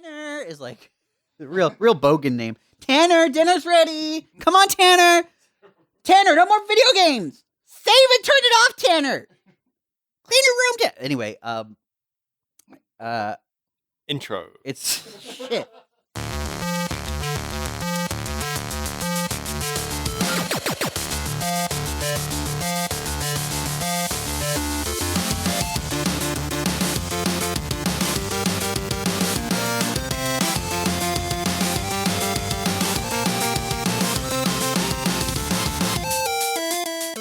Tanner is like the real bogan name. Tanner, dinner's ready. Come on, Tanner. Tanner, no more video games. Save it. Turn it off, Tanner. Clean your room. Anyway, Intro. it's shit.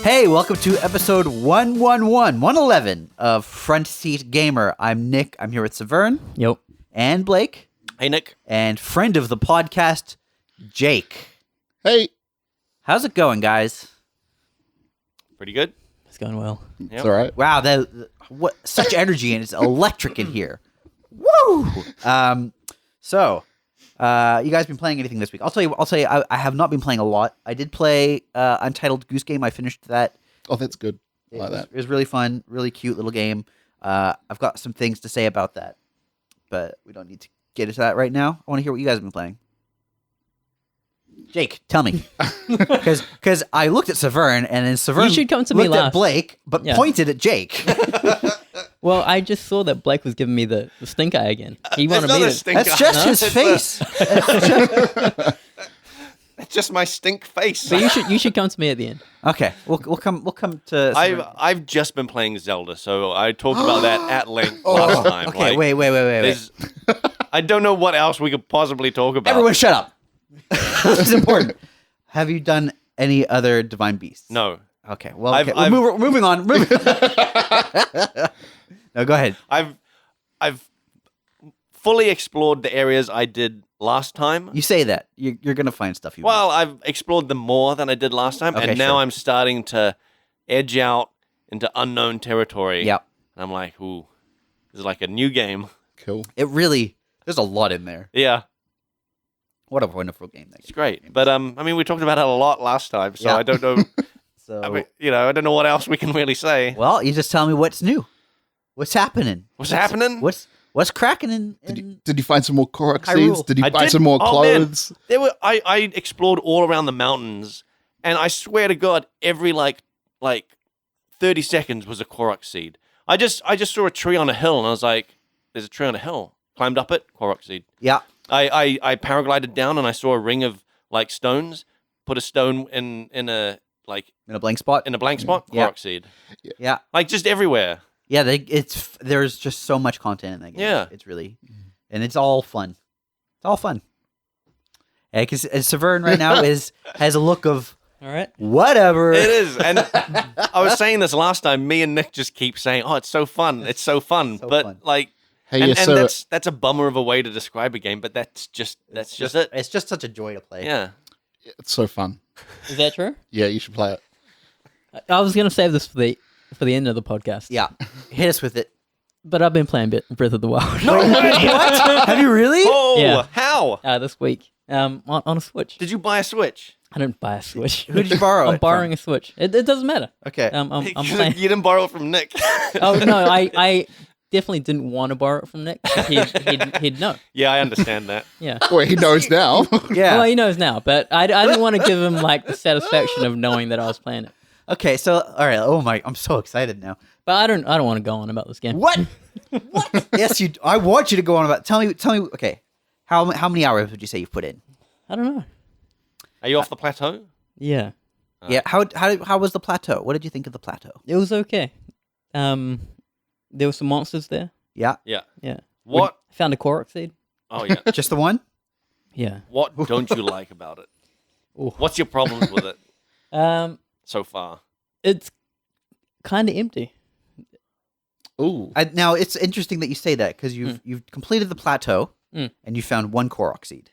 Hey, welcome to episode 111 of Front Seat Gamer. I'm Nick. I'm here with Saveun. Yep. And Blake. Hey, Nick. And friend of the podcast, Jake. Hey. How's it going, guys? Pretty good. It's going well. Yep. It's all right. Wow, what such energy, and it's electric in here. Woo! You guys been playing anything this week? I'll tell you. I have not been playing a lot. I did play Untitled Goose Game. I finished that. Oh, that's good. I like that. It was really fun, really cute little game. I've got some things to say about that, but we don't need to get into that right now. I want to hear what you guys have been playing. Jake, tell me, because I looked at Saveun, and then Saveun You should come to me looked at last. Blake, but pointed at Jake. Well, I just saw that Blake was giving me the stink eye again. He wanted me to. That's just his face. That's just my stink face. But you should come to me at the end. Okay, we'll come to. I've just been playing Zelda, so I talked about that at length last time. Okay, wait. I don't know what else we could possibly talk about. Everyone, shut up. This is important. Have you done any other Divine Beasts? No. Okay. Well, we're moving on. No, go ahead. I've fully explored the areas I did last time. You say that you're gonna find stuff you. Well, I've explored them more than I did last time, Okay, and now sure. I'm starting to edge out into unknown territory. Yep. And I'm like, ooh, this is like a new game. Cool. There's a lot in there. Yeah, What a wonderful game. it's great. But I mean, we talked about it a lot last time, so Yeah. I don't know. So, I mean, I don't know what else we can really say. well, you just tell me what's new. What's happening? What's happening? What's cracking in? Did you find some more Korok Hyrule. seeds? Did you I buy did- some more oh, man. clothes? I explored all around the mountains, and I swear to God, every like 30 seconds was a Korok seed. I just saw a tree on a hill, and I was like, "There's a tree on a hill." Climbed up it, Korok seed. Yeah. I paraglided down, and I saw a ring of like stones. Put a stone in a blank spot. blank spot, Yeah. Korok seed. Yeah. Like just everywhere. Yeah. There's just so much content in that game. Yeah. It's really, and it's all fun. It's all fun. Yeah, because Saveun right now has a look of All right. whatever. It is, and I was saying this last time. Me and Nick just keep saying, "Oh, it's so fun! It's so fun!" So but fun. like. Hey, And so that's a bummer of a way to describe a game, but that's just it. It's just such a joy to play. Yeah. it's so fun. Is that true? Yeah, you should play it. I was gonna save this for the end of the podcast. Yeah. Hit us with it. But I've been playing Breath of the Wild. No way! What? Have you really? Oh, Yeah. how? This week. On a Switch. Did you buy a Switch? I didn't buy a Switch. Who did you borrow it I'm borrowing a Switch. It doesn't matter. Okay. I'm You playing. didn't borrow it from Nick. Oh no, I definitely didn't want to borrow it from Nick. He'd know. Yeah, I understand that. Yeah. Well, he knows now. Yeah. Well, he knows now, but I didn't want to give him like the satisfaction of knowing that I was playing it. Okay. So, all right. Oh my! I'm so excited now. But I don't want to go on about this game. What? What? Yes, you. I want you to go on about. Tell me. Okay. How many hours would you say you've put in? I don't know. Are you off the plateau? Yeah. Yeah. How was the plateau? What did you think of the plateau? It was okay. There were some monsters there. Yeah. Yeah. Yeah. What? I found a Korok seed. Oh, yeah. Just the one? Yeah. What don't you like about it? Ooh. What's your problems with it so far? It's kind of empty. Ooh. Now it's interesting that you say that because you've completed the plateau Mm. and you found one Korok seed.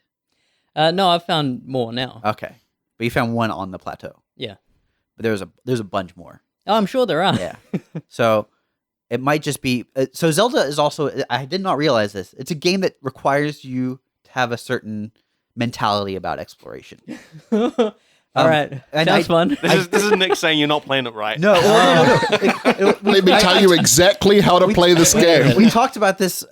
No, I've found more now. Okay, but you found one on the plateau. Yeah. But there's a bunch more. Oh, I'm sure there are. Yeah. So it might just be. So Zelda is also. I did not realize this. It's a game that requires you to have a certain mentality about exploration. All right. and Sounds fun. This is Nick saying you're not playing it right. No. Let me tell you exactly how to play this game. We talked about this.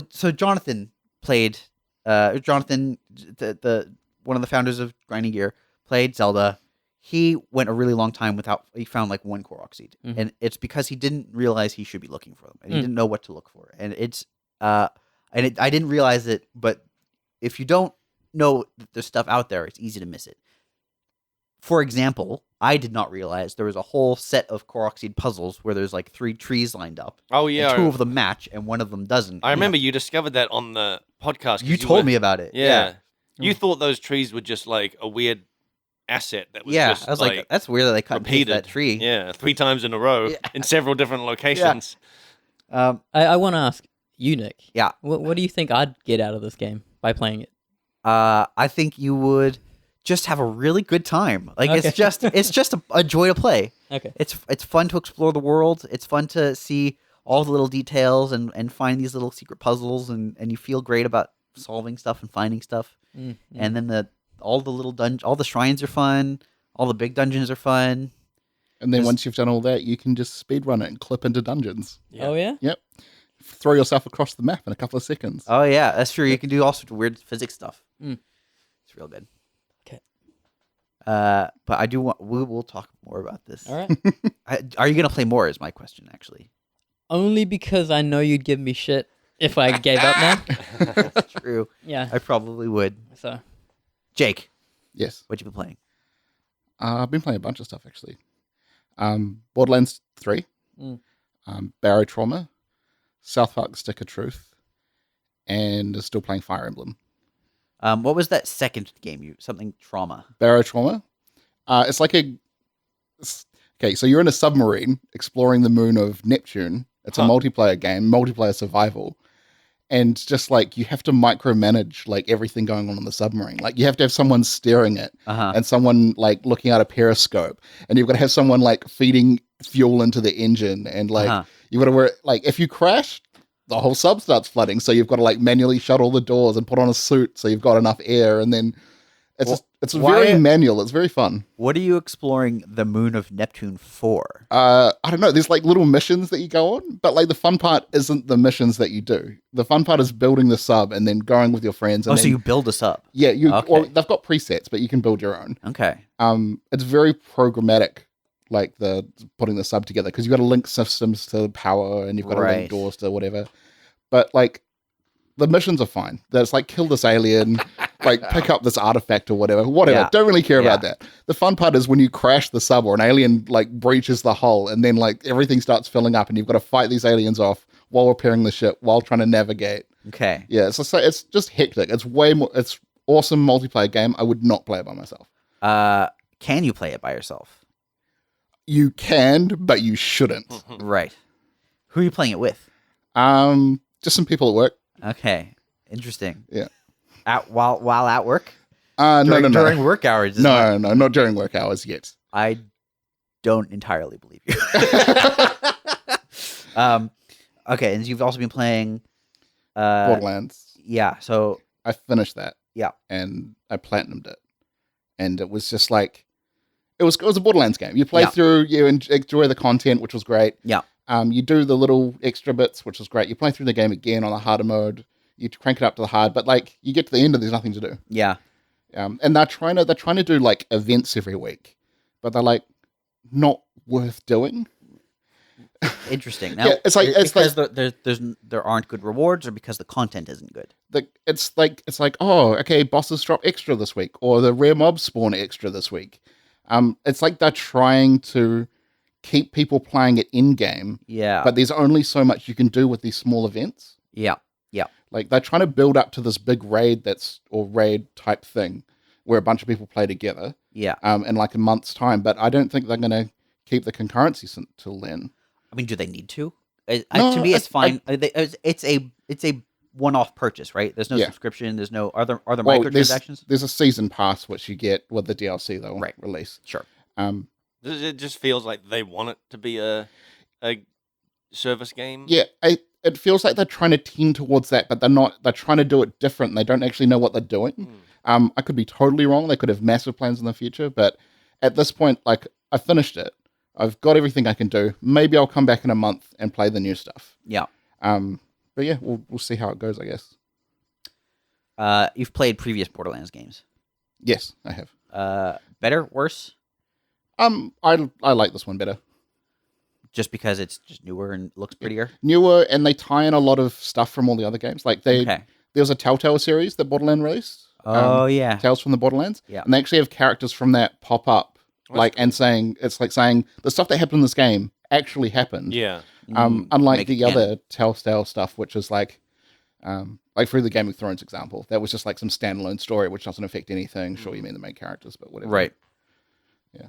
So Jonathan played Jonathan, the one of the founders of Grinding Gear, played Zelda. He went a really long time without. He found like one Korok seed, and it's because he didn't realize he should be looking for them, and he didn't know what to look for. And I didn't realize it, but if you don't know that there's stuff out there, it's easy to miss it. For example, I did not realize there was a whole set of Korok seed puzzles where there's like 3 trees lined up. Oh yeah, and 2 of them match, and 1 of them doesn't. I remember you discovered that on the podcast. You told me about it. Yeah. You thought those trees were just like a weird asset that was just I was like, that's weird that they cut and paste that tree. Yeah, 3 times in a row in several different locations. I want to ask you, Nick. Yeah. What do you think I'd get out of this game by playing it? I think you would just have a really good time. Like Okay. it's just a joy to play. Okay. It's fun to explore the world. It's fun to see all the little details and find these little secret puzzles and you feel great about solving stuff and finding stuff. And then all the little all the shrines are fun. All the big dungeons are fun. And then once you've done all that, you can just speedrun it and clip into dungeons. Oh yeah. Yep. Throw yourself across the map in a couple of seconds. Oh yeah, that's true. You can do all sorts of weird physics stuff. It's real good. Okay. But I do want. We'll talk more about this. All right. Are you gonna play more? Is my question actually. Only because I know you'd give me shit if I gave up now. That's true. Yeah. I probably would. So. Jake, Yes. what you been playing? I've been playing a bunch of stuff, actually. Borderlands 3, Barotrauma, South Park Stick of Truth, and still playing Fire Emblem. What was that second game? Something trauma. Barotrauma. It's like okay, so you're in a submarine exploring the moon of Neptune. It's a multiplayer game, multiplayer survival. And just like you have to micromanage like everything going on the submarine. Like you have to have someone steering it and someone like looking out a periscope. And you've got to have someone like feeding fuel into the engine. And like you've got to wear like if you crash, the whole sub starts flooding. So you've got to like manually shut all the doors and put on a suit so you've got enough air. And then it's very manual. It's very fun. What are you exploring the moon of Neptune for? I don't know. There's like little missions that you go on, but like the fun part isn't the missions that you do. The fun part is building the sub and then going with your friends. And so you build a sub. Yeah, Okay. Or they've got presets, but you can build your own. Okay. It's very programmatic, like the putting the sub together because you've got to link systems to power and you've got to link doors to whatever. But like the missions are fine. There's like kill this alien. Like pick up this artifact or whatever. Yeah. Don't really care about that. The fun part is when you crash the sub or an alien like breaches the hull and then like everything starts filling up and you've got to fight these aliens off while repairing the ship while trying to navigate. Okay. Yeah, it's just hectic. It's way more. It's awesome multiplayer game. I would not play it by myself. Can you play it by yourself? You can, but you shouldn't. Right. Who are you playing it with? Just some people at work. Okay. Interesting. Yeah. While at work? No. During work hours? No, not during work hours yet. I don't entirely believe you. Okay, and you've also been playing Borderlands. Yeah, so I finished that. Yeah. And I platinumed it. And it was just like it was a Borderlands game. You play through, you enjoy the content, which was great. Yeah. You do the little extra bits, which was great. You play through the game again on the harder mode. You crank it up to the hard, but like you get to the end and there's nothing to do. Yeah. And they're trying to do like events every week, but they're like not worth doing. Interesting. Now, Yeah, it's because there aren't good rewards, or because the content isn't good. It's like oh, okay, bosses drop extra this week, or the rare mobs spawn extra this week. It's like they're trying to keep people playing it in game. Yeah. But there's only so much you can do with these small events. Yeah. Yeah. Like they're trying to build up to this big raid raid type thing where a bunch of people play together. Yeah. In like a month's time, but I don't think they're going to keep the concurrency until then. I mean, do they need to? No, to me, it's fine. It's a one-off purchase, right? There's no subscription. There's no are there microtransactions? There's a season pass which you get with the DLC they'll release. Sure. It just feels like they want it to be a service game. Yeah, it feels like they're trying to tend towards that, but they're not. They're trying to do it different. And they don't actually know what they're doing. I could be totally wrong. They could have massive plans in the future, but at this point, like I finished it. I've got everything I can do. Maybe I'll come back in a month and play the new stuff. Yeah. But yeah, we'll see how it goes, I guess. You've played previous Borderlands games. Yes, I have. Better, worse? I like this one better. Just because it's just newer and looks prettier? Newer, and they tie in a lot of stuff from all the other games. Like there was a Telltale series that Borderlands released. Oh, yeah. Tales from the Borderlands. Yeah. And they actually have characters from that pop up, and saying the stuff that happened in this game actually happened. Yeah. Unlike Make the it other Telltale stuff, which is like through the Game of Thrones example, that was just like some standalone story which doesn't affect anything. Sure, you mean the main characters, but whatever. Right. Yeah.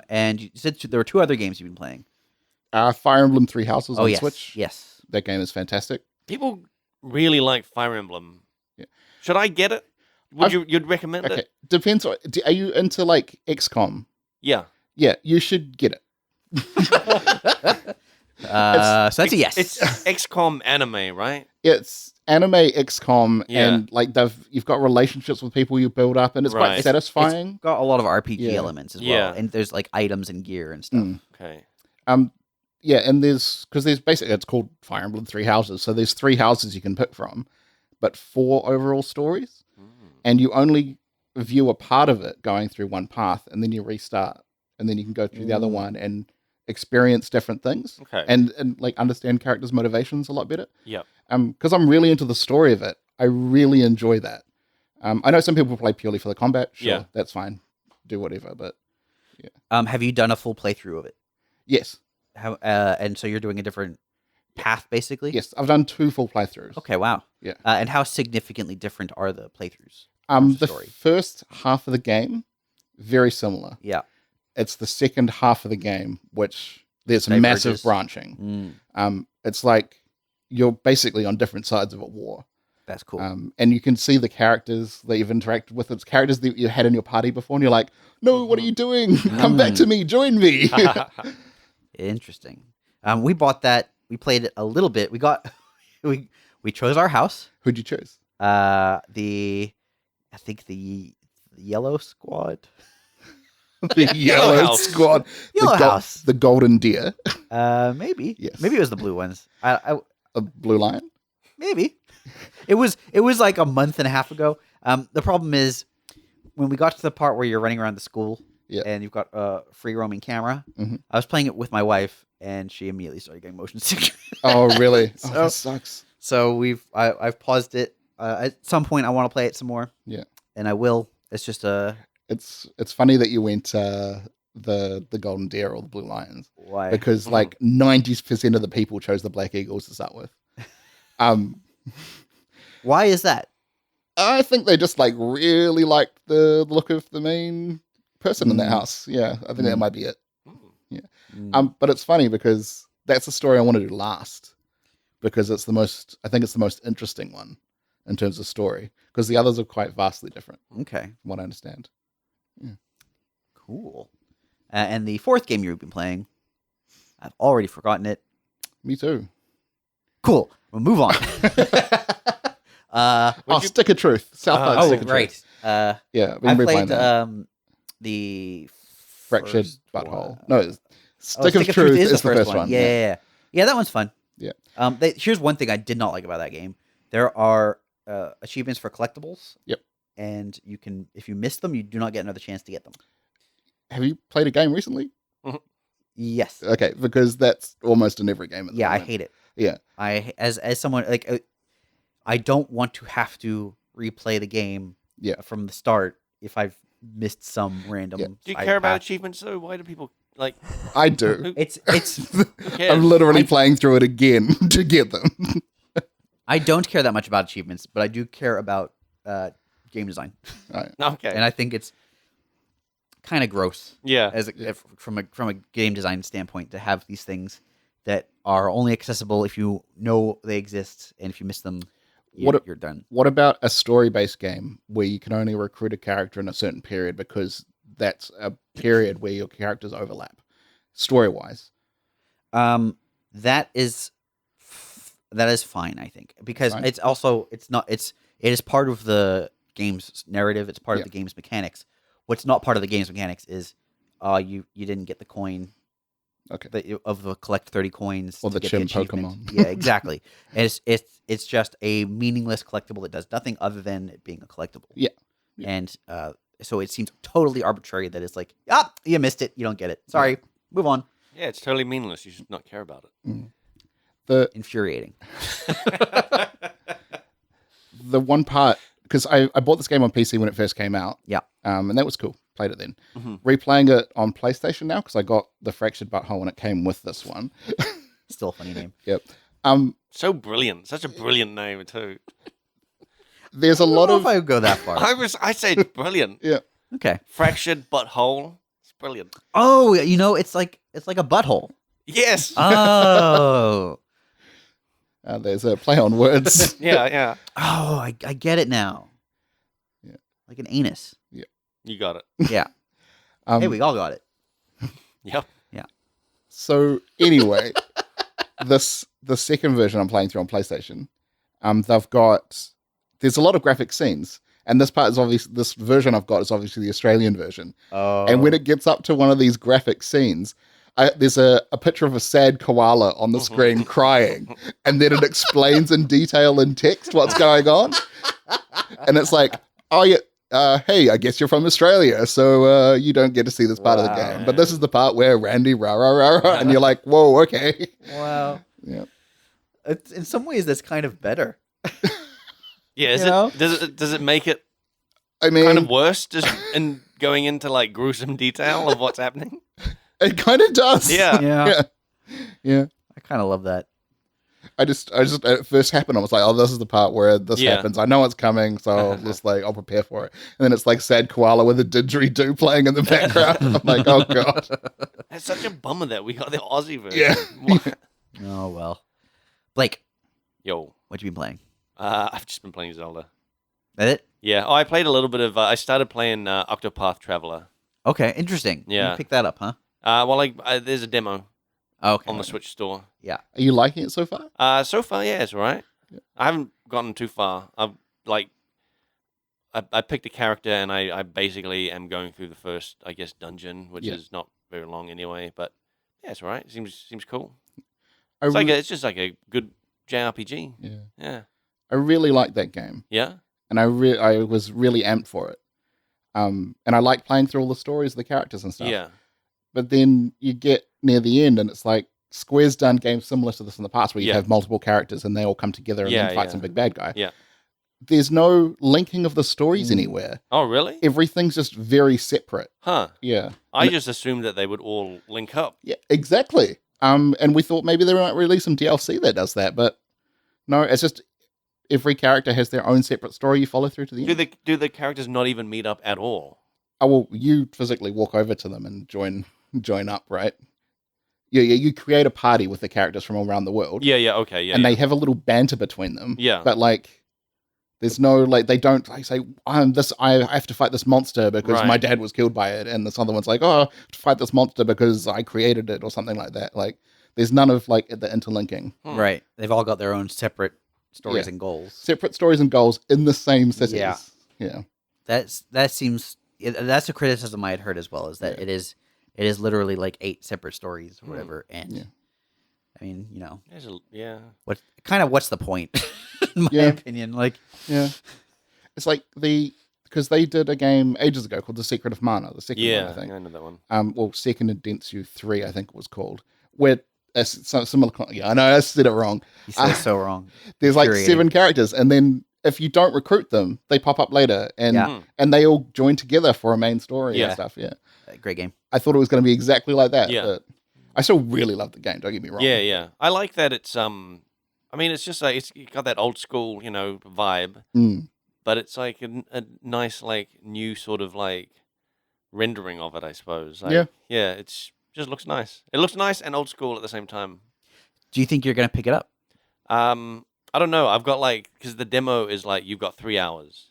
And you said there were 2 other games you've been playing. Fire Emblem Three Houses on yes. Switch. Yes. That game is fantastic. People really like Fire Emblem. Yeah. Should I get it? You'd recommend Okay. it? Depends. Are you into like XCOM? Yeah. Yeah, you should get it. So that's a yes. It's XCOM anime, right? It's anime XCOM, Yeah. and like you've got relationships with people you build up, and it's Right. quite satisfying. It's got a lot of RPG Yeah. elements as well. Yeah. And there's like items and gear and stuff. Okay. Yeah, and there's basically, it's called Fire Emblem Three Houses, so there's 3 houses you can pick from, but 4 overall stories, and you only view a part of it going through one path, and then you restart, and then you can go through the other one and experience different things, Okay. and like understand characters' motivations a lot better. Yep. Because I'm really into the story of it, I really enjoy that. I know some people play purely for the combat. Sure, Yeah. that's fine, do whatever. But Have you done a full playthrough of it? yes, And so you're doing a different path, basically? yes, I've done 2 full playthroughs. Okay, wow. Yeah. And how significantly different are the playthroughs? The story? first half of the game, very similar. Yeah. It's the second half of the game which there's Diverges. massive branching. It's like you're basically on different sides of a war. That's cool. And you can see the characters that you've interacted with. It's characters that you had in your party before, and you're like, no, what are you doing? Come back to me, join me. Interesting. We bought that. We played it a little bit. We got we chose our house. Who'd you choose? I think the Yellow Squad. The Yellow House. Squad. Yellow House. The Golden Deer. Maybe. Yes. Maybe it was the blue ones. A Blue Lion? Maybe. It was like a month and a half ago. The problem is when we got to the part where you're running around the school and you've got a free roaming camera. I was playing it with my wife and she immediately started getting motion sick. Oh, really? So- That sucks. So I've paused it. At some point I want to play it some more. Yeah. And I will. It's just It's funny that you went the Golden Deer or the Blue Lions. why Because like 90% of the people chose the Black Eagles to start with. why is that? I think they just like really liked the look of the main person in that house. Yeah, I think that might be it. But it's funny because that's the story I want to do last because I think it's the most interesting one in terms of story because the others are quite vastly different Okay. from what I understand. Cool. And the 4th game you've been playing, I've already forgotten it. Me too. Cool. We'll move on. Stick of Truth. Southside Stick of right. Truth. I Yeah, we've been replaying played that. the Fractured first Butthole. one. No, Stick of Truth is the first one. Yeah. Yeah, that one's fun. Yeah. Here's one thing I did not like about that game. There are achievements for collectibles. Yep. And you can, if you miss them, you do not get another chance to get them. Have you played a game recently? Yes. Okay, because that's almost in every game. At the Yeah, I moment. hate it. Yeah. I as someone like I don't want to have to replay the game from the start if I've missed some random. Yeah. Do you side care about path. achievements though? Why do people like? I do. It's cares? I'm literally playing through it again to get them. I don't care that much about achievements, but I do care about game design, Okay. and I think it's kind of gross Yeah. from a game design standpoint to have these things that are only accessible if you know they exist, and if you miss them, you're done. What about a story-based game where you can only recruit a character in a certain period because that's a period where your characters overlap, story-wise? That is fine, I think, because Fine. it is part of the game's narrative. It's part of the game's mechanics. What's not part of the game's mechanics is, you didn't get the coin Okay. Of the collect 30 coins Or to the get chim achievement. Pokemon. Yeah, exactly. And it's just a meaningless collectible that does nothing other than it being a collectible. Yeah. And so it seems totally arbitrary that it's like, you missed it, you don't get it. Sorry, move on. Yeah, it's totally meaningless. You should not care about it. Infuriating. The one part, because I bought this game on PC when it first came out. Yeah. And that was cool. Played it then. Mhm. Replaying it on PlayStation now, because I got the Fractured Butthole and it came with this one. Still a funny name. Yep. So brilliant. Such a brilliant name, too. There's a I don't lot know of... if I would go that far. I say it's brilliant. Yeah. Okay. Fractured butthole. It's brilliant. Oh, it's like a butthole. Yes. Oh. There's a play on words. Yeah. Oh, I get it now. Yeah. Like an anus. You got it. Yeah. Hey, we all got it. Yep. So anyway, the second version I'm playing through on PlayStation, there's a lot of graphic scenes, and this version I've got is obviously the Australian version. Oh. And when it gets up to one of these graphic scenes, there's a picture of a sad koala on the screen crying, and then it explains in detail in text what's going on. And it's like, oh yeah, hey, I guess you're from Australia, so you don't get to see this part of the game. But this is the part where Randy rah rah rah rah, and you're like, whoa, okay. Wow. Yeah. It's, in some ways, that's kind of better. Yeah. Does it make it I mean, kind of worse just in going into like gruesome detail of what's happening? it kind of does. Yeah. Yeah. I kind of love that. I just at first happened, I was like, oh, this is the part where this happens. I know it's coming, so I'll prepare for it. And then it's like sad koala with a didgeridoo playing in the background. I'm like, oh god. It's such a bummer that we got the Aussie version. Yeah. Oh, well. Blake, Yo. what you been playing? I've just been playing Zelda. That it? Yeah. Oh, I played a little bit of. I started playing Octopath Traveler. Okay, interesting. Yeah. You picked that up, huh? There's a demo Okay. on the Switch store. Yeah. Are you liking it so far? So far, yeah, it's all right. Yeah. I haven't gotten too far. I picked a character and I basically am going through the first, I guess, dungeon, which is not very long anyway. But yeah, it's all right. Seems cool. It's just like a good JRPG. Yeah. Yeah. I really like that game, Yeah. and I was really amped for it. And I like playing through all the stories of the characters and stuff. Yeah. But then you get near the end, and it's like Square's done games similar to this in the past, where you have multiple characters and they all come together and then fight some big bad guy. Yeah. There's no linking of the stories anywhere. Oh, really? Everything's just very separate. Huh. Yeah. I just assumed that they would all link up. Yeah, exactly. And we thought maybe they might release some DLC that does that, but no, it's just every character has their own separate story you follow through to the end. Do the characters not even meet up at all? Oh, well, you physically walk over to them and join up, right? Yeah, you create a party with the characters from all around the world. Yeah, okay, yeah. And they have a little banter between them. Yeah. But like, there's no, like, they don't like say, I have to fight this monster because my dad was killed by it. And this other one's like, oh, I have to fight this monster because I created it or something like that. Like, there's none of like the interlinking. Right. They've all got their own separate stories and goals. Separate stories and goals in the same cities. Yeah. That seems, that's a criticism I had heard as well, is that it is literally like 8 separate stories or whatever. And I mean, what's the point? In my opinion, like, it's like because they did a game ages ago called The Secret of Mana, the second one, I think. I know that one. Well, Second Dentsu 3, I think it was called, where similar. Yeah, I know I said it wrong. You said it so wrong. There's like 7 characters, and then if you don't recruit them, they pop up later, and they all join together for a main story and stuff. Yeah, great game. I thought it was going to be exactly like that. Yeah. But I still really love the game. Don't get me wrong. Yeah. I like that it's I mean, it's just like it's got that old school, vibe, but it's like a nice, like, new sort of like rendering of it, I suppose. Like, yeah, it's just looks nice. It looks nice and old school at the same time. Do you think you're gonna pick it up? I don't know. I've got because the demo is like you've got 3 hours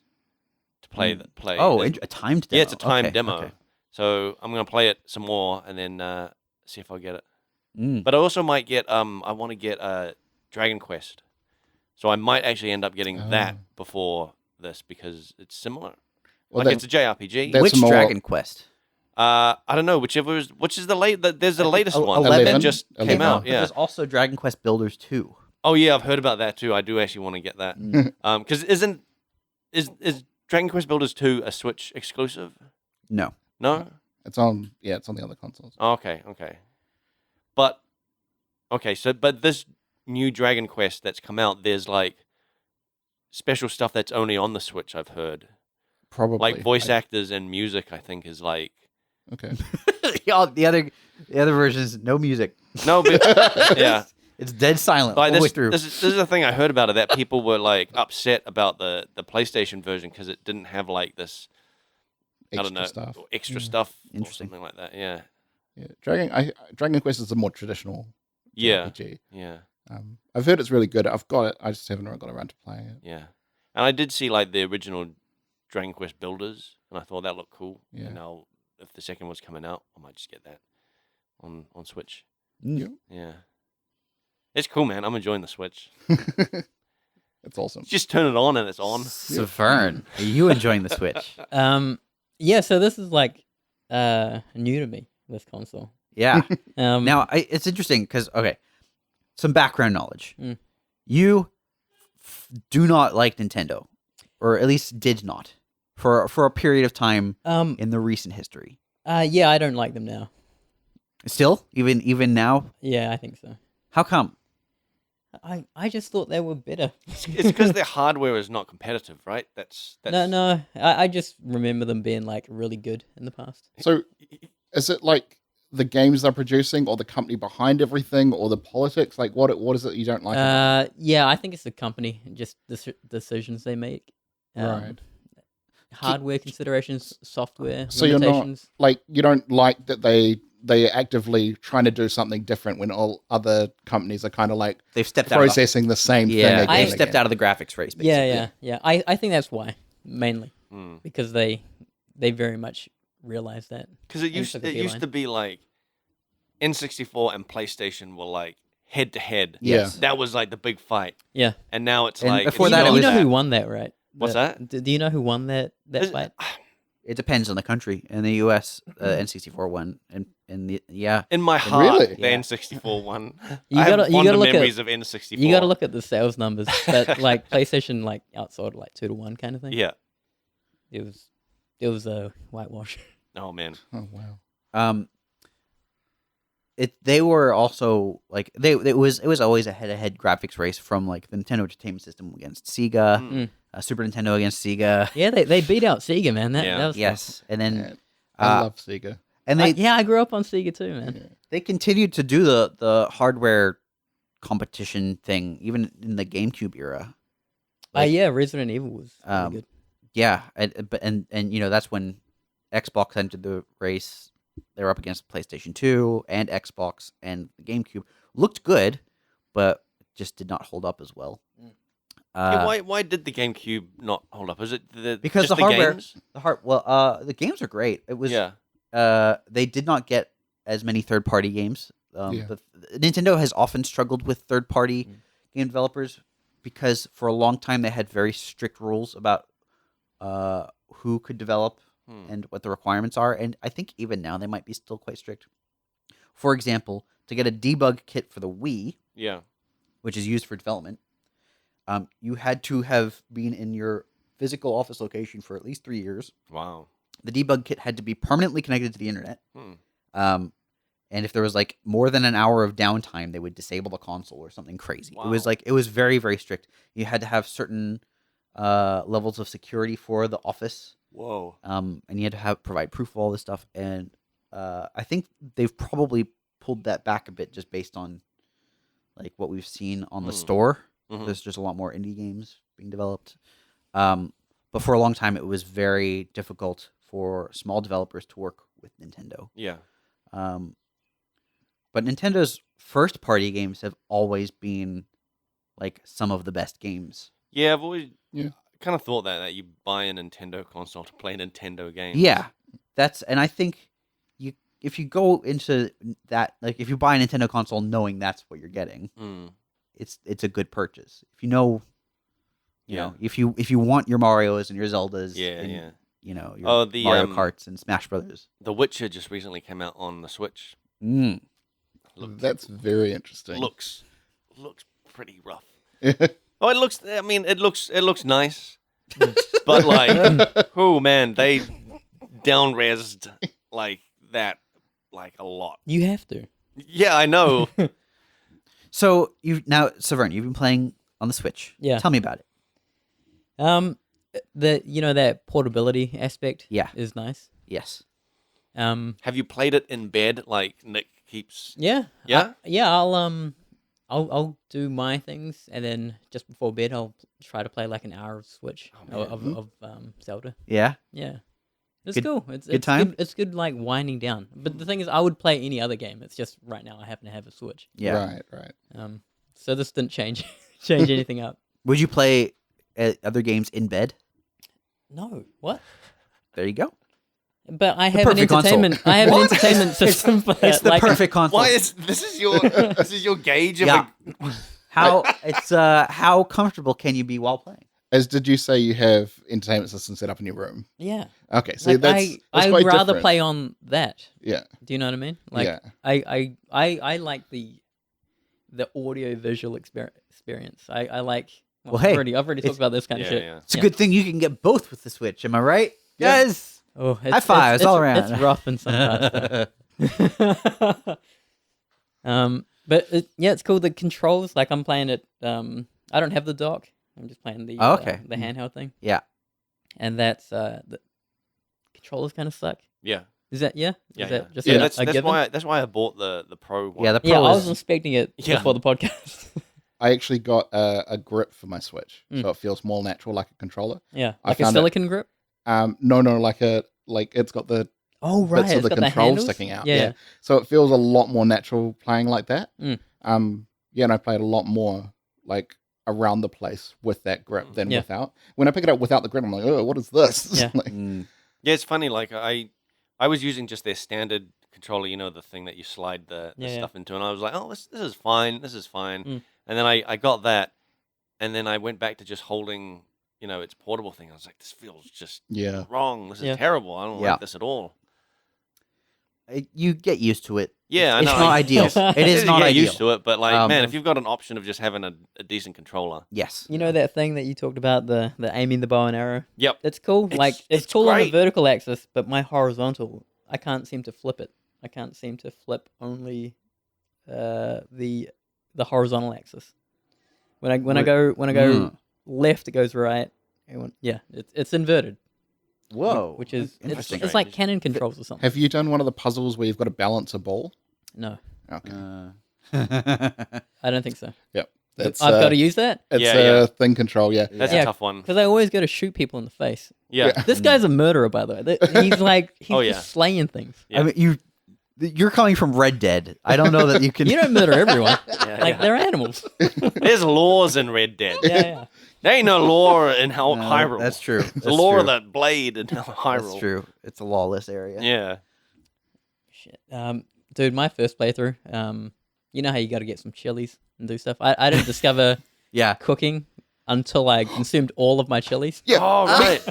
to play. Oh, a timed demo. Yeah, it's a timed demo. Okay. So I'm gonna play it some more and then see if I get it. Mm. But I also might get I want to get Dragon Quest. So I might actually end up getting that before this because it's similar. Well, it's a JRPG. that's Which more- Dragon Quest? I don't know, which is the there's the latest one 11 that just came 11. out. But Yeah. there's also Dragon Quest Builders 2. Oh yeah, I've heard about that too. I do actually want to get that. Because is Dragon Quest Builders 2 a Switch exclusive? No. No. It's on the other consoles. Oh, okay. But this new Dragon Quest that's come out, there's like special stuff that's only on the Switch. I've heard. Probably. Like voice actors and music, I think is like Okay. Yeah, the other versions, no music. no, but yeah. It's dead silent Like all the way this, through. this is the thing I heard about it, that people were like upset about the PlayStation version because it didn't have like this extra stuff or Interesting. something like that. Yeah, Yeah. Dragon Quest is a more traditional yeah, RPG. yeah, I've heard it's really good. I've got it. I just haven't got around to playing it. yeah. And I did see like the original Dragon Quest Builders, and I thought that looked cool. Yeah. And if the second one's coming out, I might just get that on Switch. Mm. Yeah, it's cool, man. I'm enjoying the Switch. It's awesome. Just turn it on and it's on. Saveun, are you enjoying the Switch? Yeah, so this is like new to me, this console. Yeah. Now, It's interesting because, okay, some background knowledge. Mm. You do not like Nintendo, or at least did not, for a period of time in the recent history. yeah, I don't like them now. Still, even now, Yeah, I think so. how come? I just thought they were better. It's because their hardware is not competitive, right? That's No, I just remember them being like really good in the past. So, is it like the games they're producing, or the company behind everything, or the politics? Like, what is it you don't like? about it? Yeah, I think it's the company, just the decisions they make. Right. Hardware considerations, software So you're not limitations. like, you don't like that they actively trying to do something different when all other companies are kind of like They've stepped out. processing the same thing again. They've and stepped again. out of the graphics race. Basically. Yeah. I think that's why, mainly, Mm. because they very much realize that. Because it used to be like N64 and PlayStation were like head to head. Yes. That was like the big fight. Yeah. And now it's And like before it's that, not it you was know who won that, right? What's that? Do you know who won that Is- fight? It depends on the country. In the U.S., N64 won, and in the in my heart, Really? the Yeah. N64 won. You I gotta- have you fond gotta look at- memories of N64. You got to look at the sales numbers. That like PlayStation like outsold like 2-1 kind of thing. Yeah. It was a whitewash. Oh man. Oh wow. They were also like it was always a head-to-head graphics race from like the Nintendo Entertainment System against Sega, Mm. Super Nintendo against Sega. Yeah, they beat out Sega, man. Yeah. That was Yes, and then Yeah. I love Sega. and they I grew up on Sega too, man. they continued to do the hardware competition thing even in the GameCube era. Yeah, Resident Evil was really good. Yeah, and you know that's when Xbox entered the race. They were up against PlayStation 2 and Xbox, and the GameCube looked good, but just did not hold up as well. Yeah, why did the GameCube not hold up? Is it Because just the hardware, games? the games are great. It was Yeah. they did not get as many third-party games. Yeah. Nintendo has often struggled with third-party game developers because for a long time they had very strict rules about who could develop and what the requirements are. And I think even now they might be still quite strict. For example, to get a debug kit for the Wii, Yeah. which is used for development, you had to have been in your physical office location for at least 3 years. Wow. The debug kit had to be permanently connected to the internet. Hmm. And if there was like more than an hour of downtime, they would disable the console or something crazy. Wow. It was very, very strict. You had to have certain levels of security for the office. Whoa. And you had to provide proof of all this stuff. And I think they've probably pulled that back a bit just based on like what we've seen on the store. Mhm. There's just a lot more indie games being developed. But for a long time, it was very difficult for small developers to work with Nintendo. Yeah. But Nintendo's first party games have always been like some of the best games. Yeah, I've always Yeah. kind of thought that you buy a Nintendo console to play Nintendo games. Yeah, and I think if you go into that, like if you buy a Nintendo console knowing that's what you're getting, Mm. it's a good purchase. If you know, Yeah. know, if you want your Marios and your Zeldas, Yeah, and yeah. your the Mario Karts and Smash Brothers. The Witcher just recently came out on the Switch. Mm. That's very interesting. Looks pretty rough. Oh, it looks. I mean, it looks nice, but like, oh man, they down-resed like that, like a lot. You have to. Yeah, I know. So Saveun, you've been playing on the Switch. Yeah. Tell me about it. That portability aspect. Yeah. Is nice. Yes. Have you played it in bed? Like Nick keeps. Yeah. Yeah? I'll do my things, and then just before bed, I'll try to play like an hour of Switch of Zelda. Yeah. Yeah. It's Good- cool. good time? It's good, like winding down. But the thing is, I would play any other game. It's just right now I happen to have a Switch. Yeah. Right. So this didn't change anything up. Would you play other games in bed? No. What? There you go. But I have an perfect console. entertainment. I have an entertainment system for that. It's the perfect console. Why is this is your gauge of Yeah. How comfortable can you be while playing? As did you say you have entertainment system set up in your room? Yeah. Okay, so Like, that's I quite would rather different. play on that. Yeah. Do you know what I mean? Like Yeah. I like the audio visual experience. I like. Well, hey, I've already talked about this kind of shit. Yeah. It's a good thing you can get both with the Switch. Am I right? Yeah. Yes. Oh, High fives all around. It's rough in some parts. But it's cool. The controls, like I'm playing it. I don't have the dock. I'm just playing the the handheld thing. Yeah. And that's the controllers kind of suck. Yeah. Is that Yeah. just Yeah, a that's given? why I bought the Pro one. Yeah, the Pro Yeah, I is- was inspecting it Yeah. before the podcast. I actually got a grip for my Switch, Mm. so it feels more natural, like a controller. Yeah, I like a found it- silicon grip. No, like it's got the Oh right, bits of it's the got controls handles? sticking out. Yeah. So it feels a lot more natural playing like that. Mm. And I played a lot more like around the place with that grip than Yeah. without. When I pick it up without the grip, I'm like, oh, what is this? Yeah. Like, Mm. Yeah, it's funny. Like I was using just their standard controller, the thing that you slide the Yeah, yeah. stuff into, and I was like, oh, this is fine. This is fine. Mm. And then I got that, and then I went back to just holding, its portable thing. I was like, this feels just yeah. wrong. This is Yeah. terrible. I don't Yeah. like this at all. You get used to it. Yeah, I It's know. not ideal. It is not get ideal. used to it, but like, Um, man, if you've got an option of just having a decent controller, Yes. You know that thing that you talked about, the aiming the bow and arrow? yep. It's cool. It's cool on the great. vertical axis, but my horizontal, I can't seem to flip it. I can't seem to flip only the horizontal axis. When I go Mm. left, it goes right. It's inverted, Whoa. which is interesting. it's like cannon controls or something. Have you done one of the puzzles where you've got to balance a ball? No, Okay. I don't think so. Yep. That's, I've got to use that It's Yeah, a yeah. thing control, yeah. That's Yeah. a tough one. because I always go to shoot people in the face. Yeah. This guy's a murderer, by the way. He's like he's Oh, yeah. just slaying things. Yeah. I mean, you're coming from Red Dead. I don't know that you can. You don't murder everyone. Yeah, Like yeah. they're animals. There's laws in Red Dead. Yeah. There ain't no law in No, Hyrule. That's true. It's the law true. of the blade in Hyrule. That's true. It's a lawless area. Yeah. Shit. Dude, my first playthrough, you know how you got to get some chilies and do stuff? I didn't discover Yeah. cooking until I consumed all of my chilies. Yeah. Oh, right.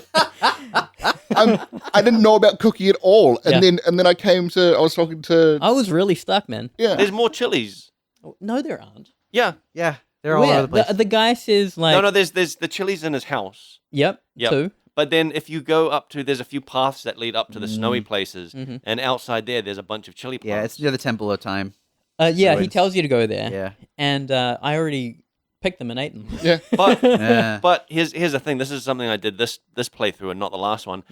I didn't know about cooking at all. And Yeah. then I was talking to I was really stuck, man. yeah. There's more chilies. No, there aren't. Yeah. Yeah. They're all over Where? the place. The guy says, like, No, there's the chilies in his house. Yep, Yep. two. But then if you go up to, there's a few paths that lead up to the snowy places. Mhm. And outside there's a bunch of chili plants. Yeah, it's near the Temple of Time. Yeah, he Ruins. tells you to go there. Yeah. And I already picked them and ate them. Yeah. But Yeah. but here's the thing. This is something I did this playthrough and not the last one.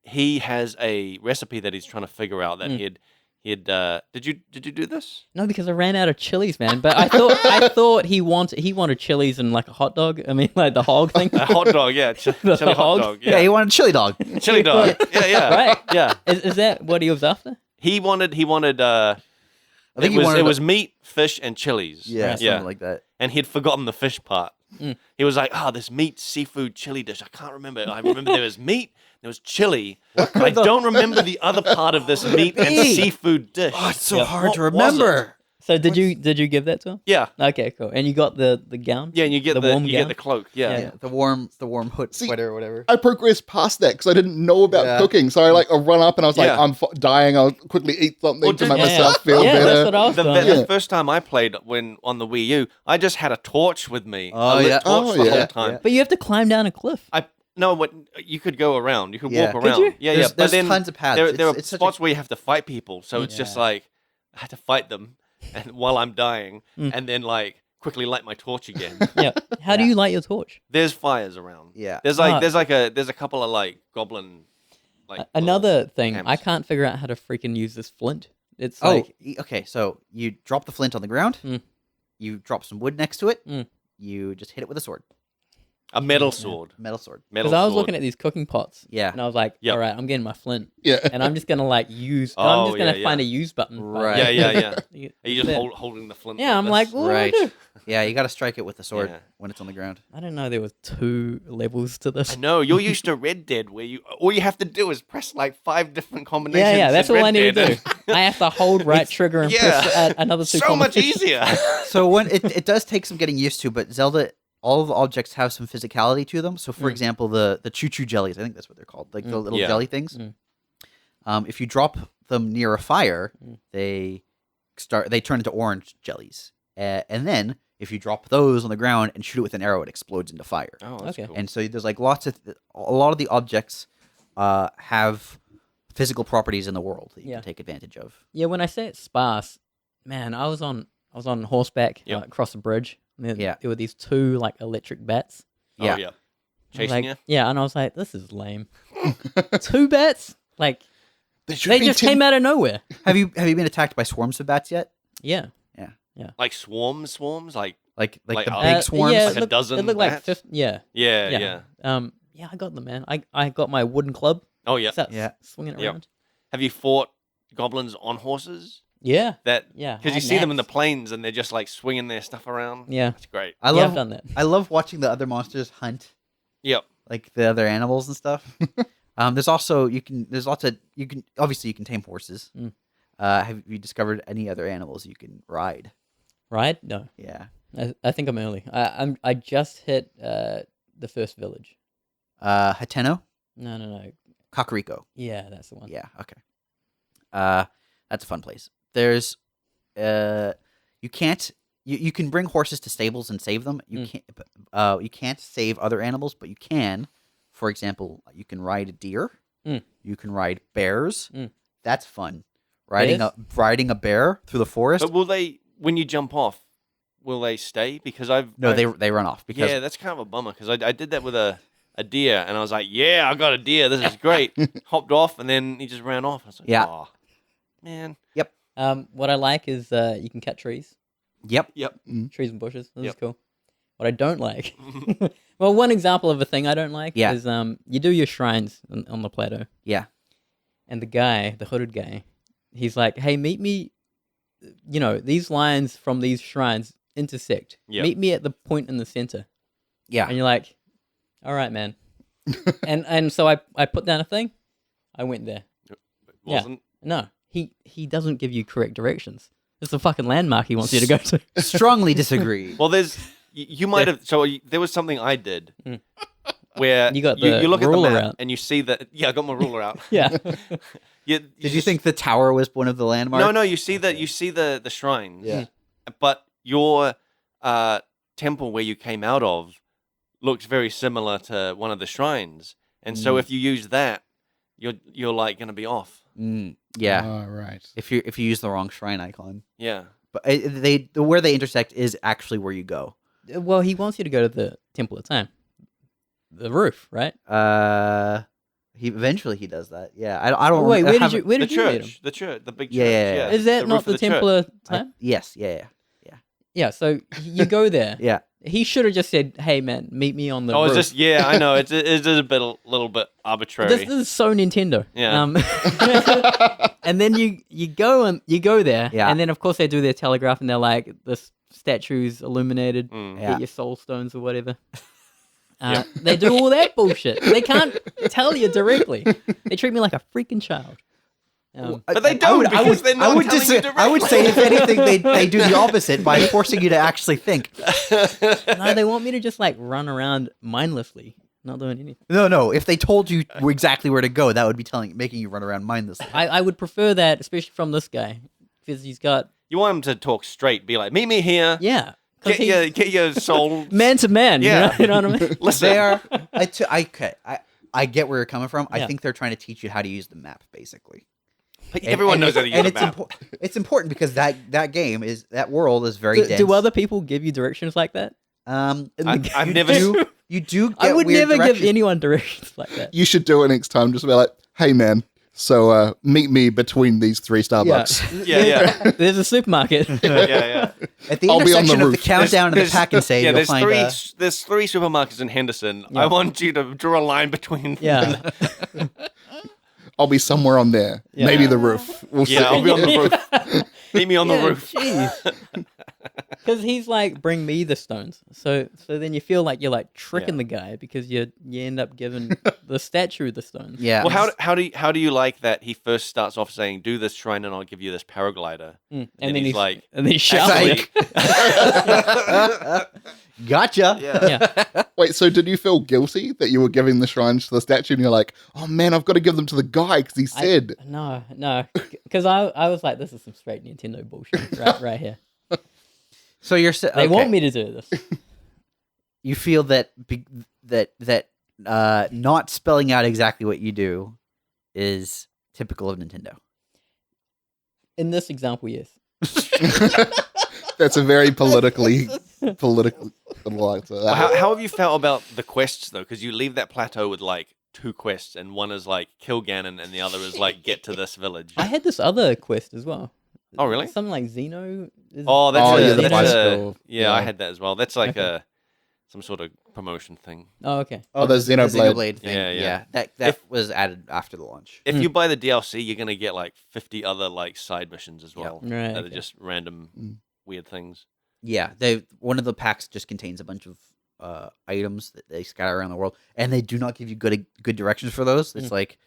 He has a recipe that he's trying to figure out that he'd did you do this? No, because I ran out of chilies, man. But I thought he wanted chilies and like a hot dog. I mean, like the hog thing. A hot dog, yeah. Chili The hot hog? dog. Yeah, Yeah. he wanted a chili dog. Chili dog. Yeah. Right? Yeah. Is that what he was after? He wanted I think it was, wanted it the- was meat, fish, and chilies. Yeah, something like that. And he'd forgotten the fish part. Mm. He was like, this meat seafood chili dish. I can't remember. I remember there was meat, there was chili. I don't remember the other part of this meat and Meat. seafood dish. Oh, it's so Yeah. hard What to was remember. So did you give that to him? Yeah. Okay, cool. And you got the gown? Yeah, and you get The the, warm you gown? get the cloak. Yeah. Yeah, the warm hood See, sweater or whatever. I progressed past that because I didn't know about Yeah. cooking. So I run up and I was like, Yeah. I'm dying. I'll quickly eat something Well, to just- make Yeah. myself feel Yeah, better. that's what I was doing. The Yeah. first time I played when on the Wii U, I just had a torch with me. Oh, a lit yeah. torch Oh, the yeah. whole time. Yeah. But you have to climb down a cliff. No, what you could go around. You could Yeah. walk Could around. you? Yeah, There's, But there's then tons of paths. there are It's such spots where you have to fight people, so it's just Yeah. like I had to fight them, and while I'm dying, Mm. and then like quickly light my torch again. Yeah. How do Yeah. you light your torch? There's fires around. Yeah. There's a couple of like goblin. Like Another thing, I camps. can't figure out how to freaking use this flint. It's Oh, like, okay. So you drop the flint on the ground. Mm. You drop some wood next to it. Mm. You just hit it with a sword, a metal sword. metal sword. Metal because I was sword. looking at these cooking pots, Yeah. and I was like, Yep. all right, I'm getting my flint, Yeah. and I'm just gonna like use. Oh, I'm just gonna yeah, find yeah. a use button. Right. Yeah, yeah, yeah. You- Are you just there. holding the flint? Yeah, I'm this? like, what do I Right. do? Yeah, you got to strike it with the sword Yeah. when it's on the ground. I didn't know there was 2 levels to this. I know you're used to Red Dead, where all you have to do is press like 5 different combinations. Yeah, yeah, that's in all Red I need to do. Dead. I have to hold right trigger and yeah. press another 2 So much combinations. easier. So when it does take some getting used to, but Zelda, all of the objects have some physicality to them. So for Mm. example, the choo choo jellies, I think that's what they're called, like the little Yeah. jelly things. Mm. If you drop them near a fire, Mm. they turn into orange jellies, and then if you drop those on the ground and shoot it with an arrow, it explodes into fire. Oh, that's Okay. cool. And so there's like a lot of the objects have physical properties in the world that you Yeah. can take advantage of. Yeah, when I say it's sparse, man, I was on horseback Yep. across the bridge. And Yeah. there were these 2 like electric bats. Yeah. Oh, yeah. I was Chasing like, you? Yeah, and I was like, this is lame. 2 bats? Like There should they be just 10 came out of nowhere. Have you been attacked by swarms of bats yet? Yeah. Like swarms, like Like Like, the uh, big swarms? Yeah, Like a it looked, dozen It looked like bats? 50, yeah. yeah, Yeah. yeah. Yeah, I got them, man. I got my wooden club. Oh, yeah. Starts Yeah. swinging it Yep. around. Have you fought goblins on horses? Yeah. That Yeah. because I you had see them in the naps. plains and they're just like swinging their stuff around. Yeah. That's great. I Yeah, love I've done that. I love watching the other monsters hunt Yep. like the other animals and stuff. There's also you can tame horses. Mm. Have you discovered any other animals you can ride? Right? No. Yeah. I think I'm early. I just hit the first village. Hateno, No. Kakariko. Yeah, that's the one. Yeah. Okay. That's a fun place. There's you can't you can bring horses to stables and save them. You can't save other animals, but you can. For example, you can ride a deer. Mm. You can ride bears. Mm. That's fun. Riding a bear through the forest. But will they, when you jump off, will they stay? Because No, they run off because yeah, that's kind of a bummer because I did that with a deer and I was like, yeah, I got a deer. This is great. Hopped off and then he just ran off. I was like, Yeah. oh, man. What I like is you can cut trees, Yep. trees and bushes. This is Yep. cool. What I don't like, well, one example of a thing I don't like Yeah. is you do your shrines on the plateau, Yeah. and the hooded guy, he's like, hey, meet me. These lines from these shrines intersect. Yep. Meet me at the point in the center. Yeah. And you're like, all right, man. and so I put down a thing. I went there. Yeah. Wasn't. No, he doesn't give you correct directions. It's a fucking landmark he wants you to go to. Strongly disagree. Well, you might have. So there was something I did Mm. where You got the you look at the ruler map out. and you see that. Yeah, I got my ruler out. Yeah. Did you think the tower was one of the landmarks? No. You see that. You see the shrines. Yeah. But your temple where you came out of looks very similar to one of the shrines, and so if you use that, you're like going to be off. Yeah. Oh, right. If you use the wrong shrine icon, Yeah. but where they intersect is actually where you go. Well, he wants you to go to the Temple of Time. The roof, right? He eventually does that. Yeah. I don't. Wait, where did haven't- you meet him? The church, the big church. Yeah, yeah, yeah. Is that the not roof the of church. Temple of I- Time? yes. Yeah. Yeah, so you go there. Yeah. He should have just said, "Hey, man, meet me on the Oh, roof." it's just I know it's a little bit arbitrary. This is so Nintendo. Yeah. And then you go there, Yeah. and then of course they do their telegraph, and they're like, the statue's illuminated. Mm. Yeah. Get your soul stones or whatever. They do all that bullshit. They can't tell you directly. They treat me like a freaking child. But they don't, because they're not telling you I would say, if anything, they do the opposite by forcing you to actually think. No, they want me to just like run around mindlessly, not doing anything. No. If they told you exactly where to go, that would be making you run around mindlessly. I would prefer that, especially from this guy, because he's got You want him to talk straight, be like, meet me here. yeah. 'cause Get your soul. man to man. Yeah. You know what I mean? Listen. They are. I get where you're coming from. I Yeah. think they're trying to teach you how to use the map, basically. Everyone knows how to use and a it's map. it's important because that game is that world is very dense. Do other people give you directions like that? I've you never. You do. Get I would weird never give directions. anyone directions like that. You should do it next time. Just be like, hey man, so meet me between these 3 Starbucks. Yeah. There's a supermarket. Yeah. At the I'll be on the intersection of the roof. countdown and the pack and save. Yeah, you'll there's find there's 3 supermarkets in Henderson. Yeah. I want you to draw a line between. Yeah. I'll be somewhere on there. Yeah. Maybe the roof. We'll see. Yeah, I'll be on the roof. Meet me on the roof. Because he's like, bring me the stones. So then you feel like you're like tricking the guy because you end up giving the statue the stones. Yeah. Well, how do you like that he first starts off saying, "Do this shrine and I'll give you this paraglider," And then then he's like, and then he's shouting. Gotcha. Yeah. Wait, so did you feel guilty that you were giving the shrines to the statue and you're like, oh man, I've got to give them to the guy because he said. No. Because I was like, this is some straight Nintendo bullshit right here. So you're They want me to do this. You feel that not spelling out exactly what you do is typical of Nintendo. In this example, yes. That's a very political. Well, how have you felt about the quests though? Because you leave that plateau with like 2 quests, and one is like kill Ganon, and the other is like get to this village. I had this other quest as well. Oh, really? Something like Xeno. Oh, that's Oh, a, yeah, the that's bicycle. a, yeah, I Yeah. had that as well. That's like Okay. some sort of promotion thing. Oh, okay. Oh, the Xenoblade. Xenoblade thing. Yeah. That was added after the launch. If you buy the DLC, you're gonna get like 50 other like side missions as well. Right, That are okay. just random weird things. Yeah, one of the packs just contains a bunch of items that they scatter around the world, and they do not give you good directions for those. It's like,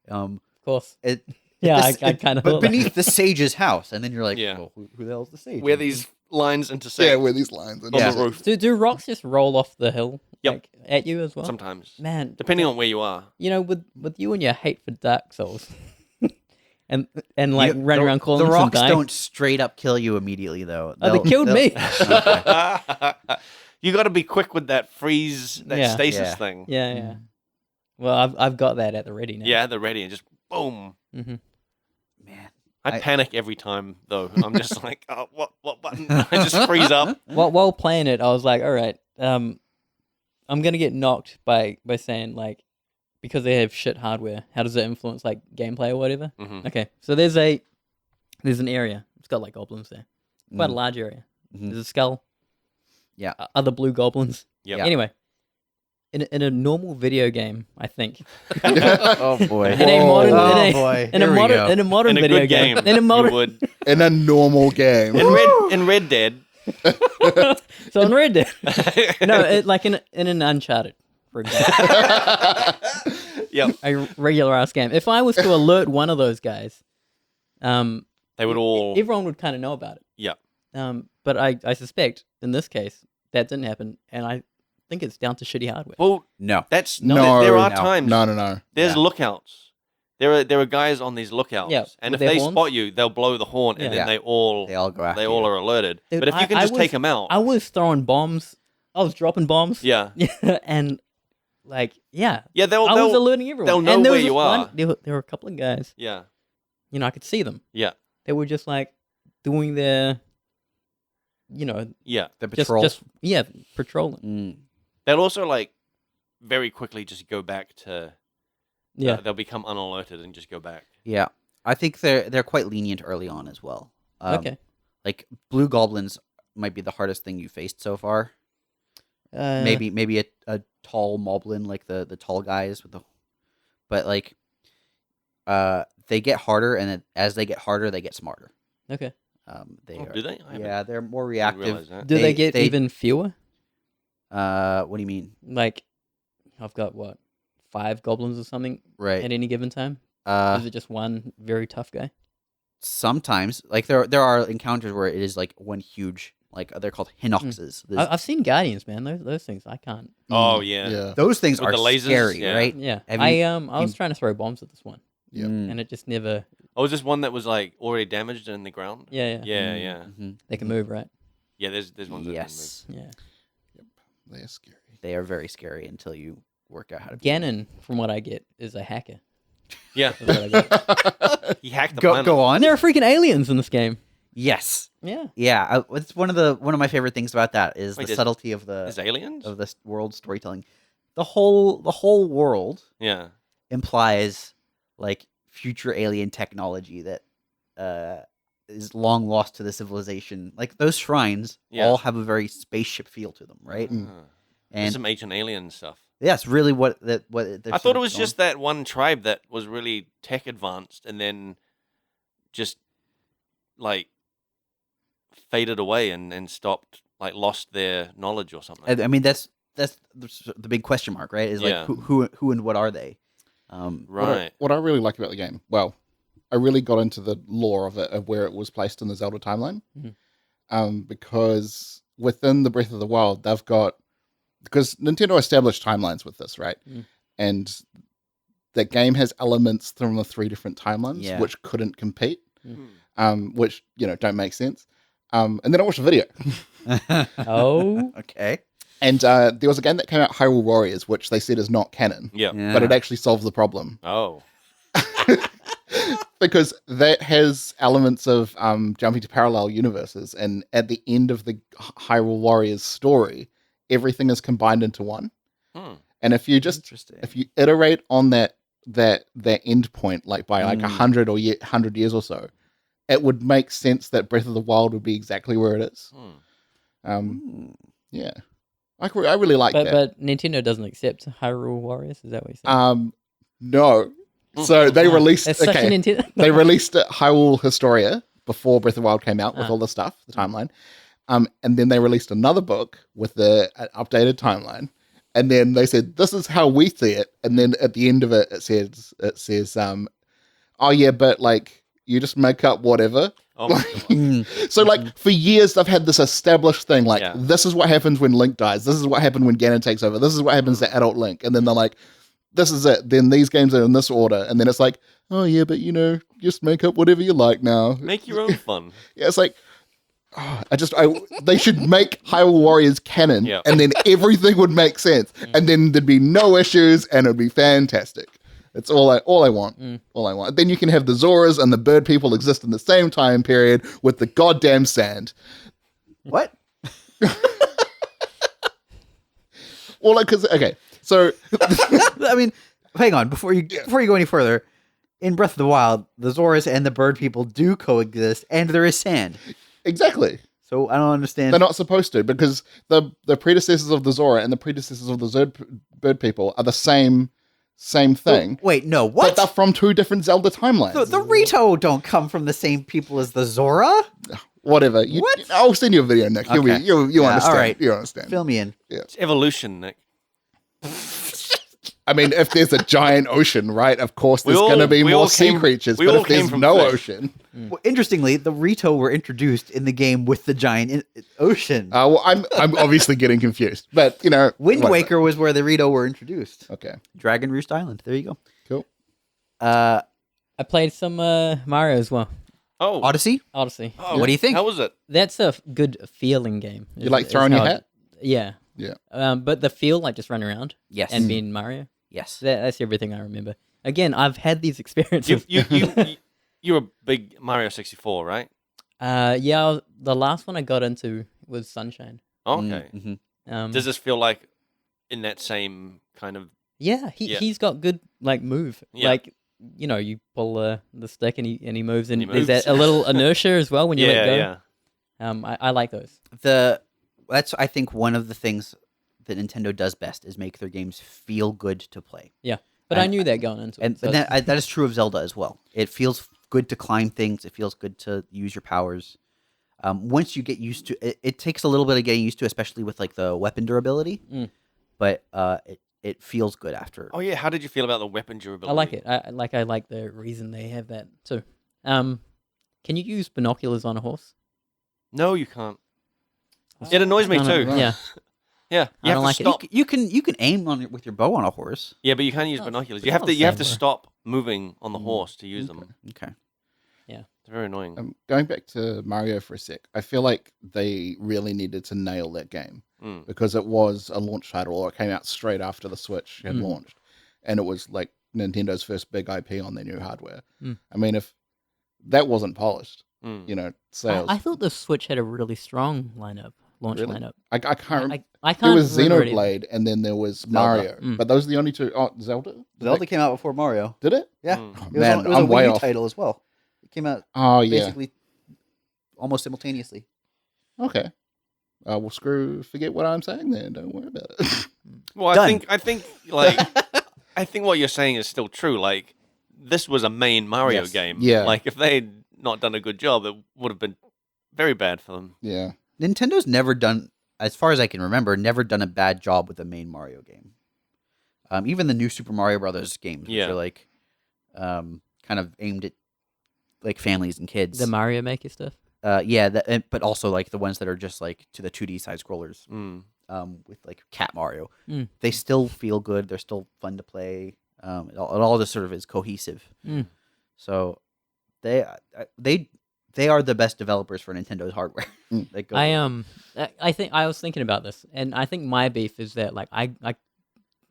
Of course. it. Yeah, this- I kind of. But beneath the sage's house, and then you're like, Yeah. well, who the hell's the sage? Where these lines intersect Yeah, where these lines. on Yeah. the roof. Do rocks just roll off the hill? Yep. Like, at you as well? Sometimes, Man, depending on where you are. you know, with you and your hate for Dark Souls, and like running around calling the some rocks dying. don't straight up kill you immediately, though. Oh, they killed me. You got to be quick with that freeze, that Yeah. stasis Yeah. thing. Yeah. Well, I've got that at the ready now. Yeah, they're ready and just boom. hmm Man, I I- panic every time though. I'm just like, oh, what button? I just freeze up. While playing it, I was like, all right, I'm gonna get knocked by saying like, because they have shit hardware. How does it influence like gameplay or whatever? Mhm. Okay, so there's an area. It's got like goblins there. Quite a Mm. large area. Mhm. There's a skull. Yeah. Other blue goblins. Yep. Yeah. Anyway, in a normal video game, I think. Oh boy. In a modern, Oh, in a, boy. in a Here we modern, go. in a modern In a video good game, in a modern, you would. In a normal game. In Red Dead. so in Red Dead, no, like in an Uncharted, for example, Yep. a regular ass game. If I was to alert one of those guys, They would all. everyone would kind of know about it. Yeah. But I suspect in this case that didn't happen, and I think it's down to shitty hardware. Well, No. that's No, there are no. times. No. There's Yeah. lookouts. There are guys on these lookouts, Yeah, and with if their they horns. spot you, they'll blow the horn, and Yeah. then Yeah. they all They all go after they you. all are alerted. Dude, but if you can I just was- take them out, I was throwing bombs. I was dropping bombs. yeah, Yeah, and like they'll I was they'll alerting everyone. they'll know and there where was you this are. one- there were a couple of guys. yeah, You know, I could see them. yeah, They were just like doing their, you know, yeah. The just patrol. patrolling. Mm. They'll also like very quickly just go back to Yeah. they'll become unalerted and just go back. Yeah, I think they're quite lenient early on as well. Okay. Like blue goblins might be the hardest thing you faced so far. Uh, Maybe a tall moblin like the tall guys with the, but like, they get harder, and then as they get harder, they get smarter. Okay. They Oh, are, do they? I haven't- yeah, they're more didn't reactive. realize that. Do they get even fewer? What do you mean? Like, I've got what, 5 goblins or something Right. at any given time. Is it just one very tough guy? Sometimes, like there are encounters where it is like one huge, like they're called hinoxes. I've seen Guardians, man. Those things I can't. Oh yeah. Yeah. Those things With are the lasers, scary, yeah. right? Yeah, Have you- I was trying to throw bombs at this one, Yeah. and it just never. Oh, was this one that was like already damaged in the ground? Yeah, yeah. Yeah. Mhm. They can move, right? Yeah, there's ones Yes, Yeah. They're scary. they are very scary until you work out how to. Ganon, from what I get, is a hacker. that can move. That's what I get. He hacked the Go planet. go on. And there are freaking aliens in this game. Yes, Yeah. yeah. It's one of my favorite things about that is Wait, the there's- subtlety of There's the aliens? world storytelling. The whole world Yeah. implies like future alien technology that is long lost to the civilization. Like those shrines Yeah. all have a very spaceship feel to them, right? Mm. There's And some ancient alien stuff. that's really what they're I sort thought it of was going- just that one tribe that was really tech advanced and then just like faded away and stopped, like lost their knowledge or something. I mean, that's the big question mark, right? Is like Yeah. who and what are they? Right. What I really like about the game, well, I really got into the lore of it, of where it was placed in the Zelda timeline, because within the Breath of the Wild, they've got, because Nintendo established timelines with this, right? Mm. And that game has elements from the 3 different timelines, Yeah. which couldn't compete, Hmm. which don't make sense. And then I watched a video, Oh. Okay. and there was a game that came out, Hyrule Warriors, which they said is not canon, Yeah. Yeah. but it actually solves the problem. Oh. Because that has elements of jumping to parallel universes, and at the end of the Hyrule Warriors story, everything is combined into one. Hmm. And if you Interesting. if you iterate on that end point, like by like 100 or 100 years or so, it would make sense that Breath of the Wild would be exactly where it is. Hmm. Yeah, I really like that. But Nintendo doesn't accept Hyrule Warriors. Is that what you're saying? No. So they released That's such a Nintendo. they released Hyrule Historia before Breath of the Wild came out with Ah. all the stuff, the timeline. And then they released another book with an updated timeline. And then they said, this is how we see it. And then at the end of it, it says, oh yeah, but like, you just make up whatever. Oh my God. So like for years, they've had this established thing, like Yeah. this is what happens when Link dies. This is what happened when Ganon takes over. This is what happens to adult Link. And then they're like, this is it. Then these games are in this order. And then it's like, oh yeah, but just make up whatever you like now. Make your own fun. Yeah, it's like, they should make Hyrule Warriors canon, Yeah. and then everything would make sense, and then there'd be no issues, and it'd be fantastic. It's all I want. All I want. Then you can have the Zoras and the bird people exist in the same time period with the goddamn sand. What? Well, like, okay, so I mean, hang on before you go any further. In Breath of the Wild, the Zoras and the bird people do coexist, and there is sand. exactly. So I don't understand. They're not supposed to, because the predecessors of the Zora and the predecessors of the bird people are the same thing. Wait, no, But what? they're from 2 different Zelda timelines. The Rito don't come from the same people as the Zora. Whatever. What? I'll send you a video, Nick. Okay. You Yeah, understand. all right. You understand. Fill me in. It's evolution, Nick. I mean, if there's a giant ocean, right, of course there's We all- going to be we more all sea came- creatures. we But all if came there's from no fish. ocean... Well, interestingly, the Rito were introduced in the game with the giant ocean. well, I'm obviously getting confused. But, Wind whatever. Waker was where the Rito were introduced. Okay, Dragon Roost Island. There you go. cool. I played some Mario as well. Oh. Odyssey. Odyssey. Oh, What do you think? How was it? That's a good feeling game. You like throwing your how it- hat? Yeah. Yeah. But the feel, like just running around Yes. and being Mario, Yes. that's everything I remember. Again, I've had these experiences. You're a big Mario 64, right? Yeah, the last one I got into was Sunshine. Okay. Mm-hmm. Does this feel like in that same kind of? Yeah, Yeah. he's got good move. Yeah. Like, you pull the stick and he moves, and He there's that moves. a little inertia as well when you let go. Yeah. I like those. That's I think one of the things that Nintendo does best is make their games feel good to play. Yeah, but I And- knew that going into it. And so that is true of Zelda as well. It feels good to climb things. It feels good to use your powers. Once you get used to it, it takes a little bit of getting used to, especially with like the weapon durability. Mm. But it feels good after. Oh yeah, how did you feel about the weapon durability? I like it. I like the reason they have that too. Can you use binoculars on a horse? No, you can't. It annoys me No, too. no, yeah. Yeah, I don't like it. stop. You can aim on it with your bow on a horse. Yeah, but you can't use No, binoculars. it's You have not to the you have same to way. stop moving on the horse to use them. Okay. It's very annoying. Going back to Mario for a sec, I feel like they really needed to nail that game Mm. because it was a launch title, or it came out straight after the Switch had launched, and it was like Nintendo's first big IP on their new hardware. I mean, if that wasn't polished, sales. I thought the Switch had a really strong launch Really? lineup. I can't. I can't. There was remember it. Xenoblade, and then there was Mario, but those are the only two. Oh, Zelda. Zelda came out before Mario. Did it? Yeah. Mm. Oh, It was, man, it was I'm a way Wii U off. title as well. It came out Oh yeah. basically almost simultaneously. Okay. Well, forget what I'm saying then. Don't worry about it. Well, I Done. think like I think what you're saying is still true. Like this was a main Mario Yes. game. Yeah. Like if they had not done a good job, it would have been very bad for them. Yeah. Nintendo's never done, as far as I can remember, never done a bad job with a main Mario game. Even the new Super Mario Brothers games, which Yeah. are like kind of aimed at like families and kids. The Mario Maker stuff. But also like the ones that are just like to the 2D side scrollers. Mm. With like Cat Mario, Mm. they still feel good. They're still fun to play. It all just sort of is cohesive. Mm. So they are the best developers for Nintendo's hardware. They go- I think I was thinking about this, and I think my beef is that like I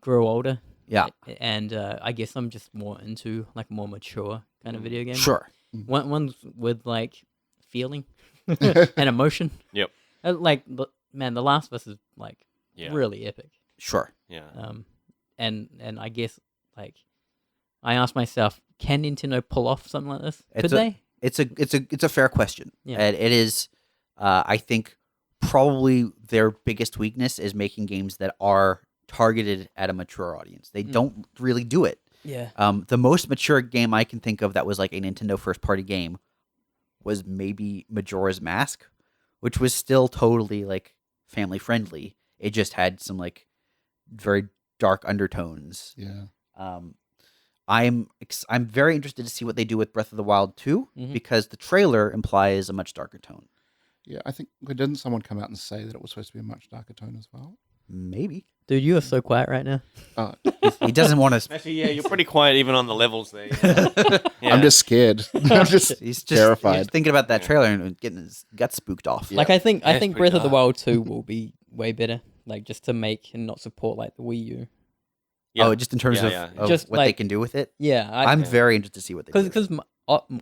grew older. Yeah. And I guess I'm just more into like more mature kind of video games. Sure. Ones with like feeling and emotion. Yep. Like man, The Last of Us is like Yeah. really epic. Sure. Yeah. And I guess like I asked myself, can Nintendo pull off something like this? Could they? It's a fair question. Yeah. And it is. I think probably their biggest weakness is making games that are targeted at a mature audience. They don't really do it. Yeah. The most mature game I can think of that was like a Nintendo first party game was maybe Majora's Mask, which was still totally like family friendly. It just had some like very dark undertones. Yeah. I'm very interested to see what they do with Breath of the Wild 2 Mhm. because the trailer implies a much darker tone. Yeah. I think didn't someone come out and say that it was supposed to be a much darker tone as well? Maybe Dude, you are so quiet right now. he doesn't want to. Actually, yeah, you're pretty quiet even on the levels there. Yeah. I'm just scared. I'm just He's terrified. He's thinking about that trailer and getting his gut spooked off. Like I think Yeah, it's Breath pretty of the dark. Wild 2 will be way better. Like just to make and not support like the Wii U. Yeah. Oh, just in terms Yeah, of, yeah. of Just what they like- can do with it. Yeah, I'm very interested to see what they do. because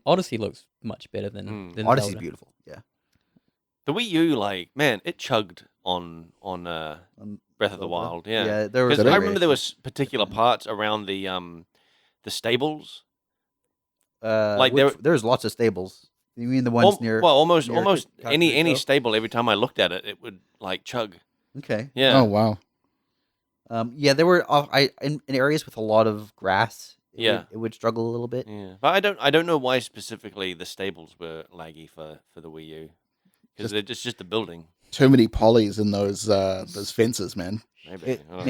Odyssey looks much better than Odyssey's Zelda. beautiful. Yeah. The Wii U, like, man, it chugged on Breath of the Wild. Yeah. there was. Because I remember there was particular parts around the stables. like there's lots of stables. You mean the ones near? almost near any Cocteau? stable. Every time I looked at it, it would like chug. Okay. Yeah. Oh wow. Yeah, there were in areas with a lot of grass. Yeah. It would struggle a little bit. Yeah, but I don't know why specifically the stables were laggy for the Wii U because they're just the building. Too many polys in those fences, man. Maybe I don't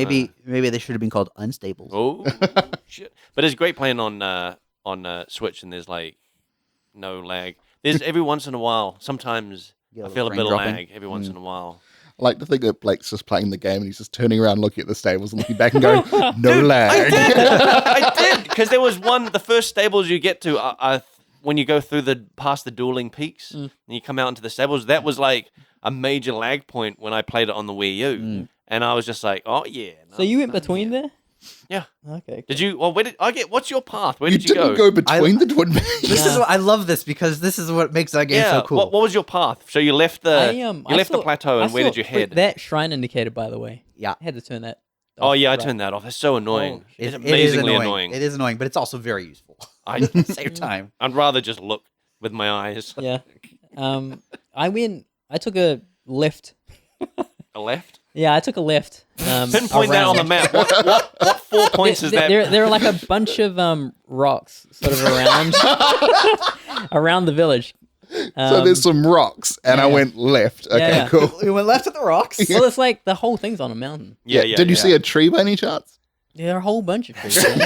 Maybe they should have been called unstables. know. Oh shit! But it's great playing on Switch and there's like no lag. There's every once in a while. Sometimes You get I a feel a little bit of frame dropping. lag every once in a while. I like to think that Blake's just playing the game and he's just turning around, looking at the stables, and looking back and going, "No lag." I did because there was the first stables you get to when you go through past the dueling peaks and you come out into the stables. That was like a major lag point when I played it on the Wii U, and I was just like, "Oh yeah." So you went between there? Yeah. Okay. Did you? Well, where did I get? What's your path? Where You did you didn't go between the twin This peaks. is what I love this because this is what makes that game Yeah. so cool. What was your path? So you left the I left the saw- plateau, and I where saw- did you wait, head? that shrine indicator, by the way. Yeah. I had to turn that. Oh off, yeah, I right. turned that off. It's so annoying. Oh, It's It is amazingly annoying. It is annoying, but it's also very useful I, at the same time. I'd rather just look with my eyes. Yeah. I took a left. A left. Yeah, I took a left. Pinpoint that on the around- map. What 4 points is that? There are like a bunch of rocks sort of around around the village. So there's some rocks, and I yeah. went left. Okay, Yeah. cool. We went left at the rocks. Well, it's like the whole thing's on a mountain. Yeah. Did you see a tree by any chance? There are a whole bunch of trees. Yeah.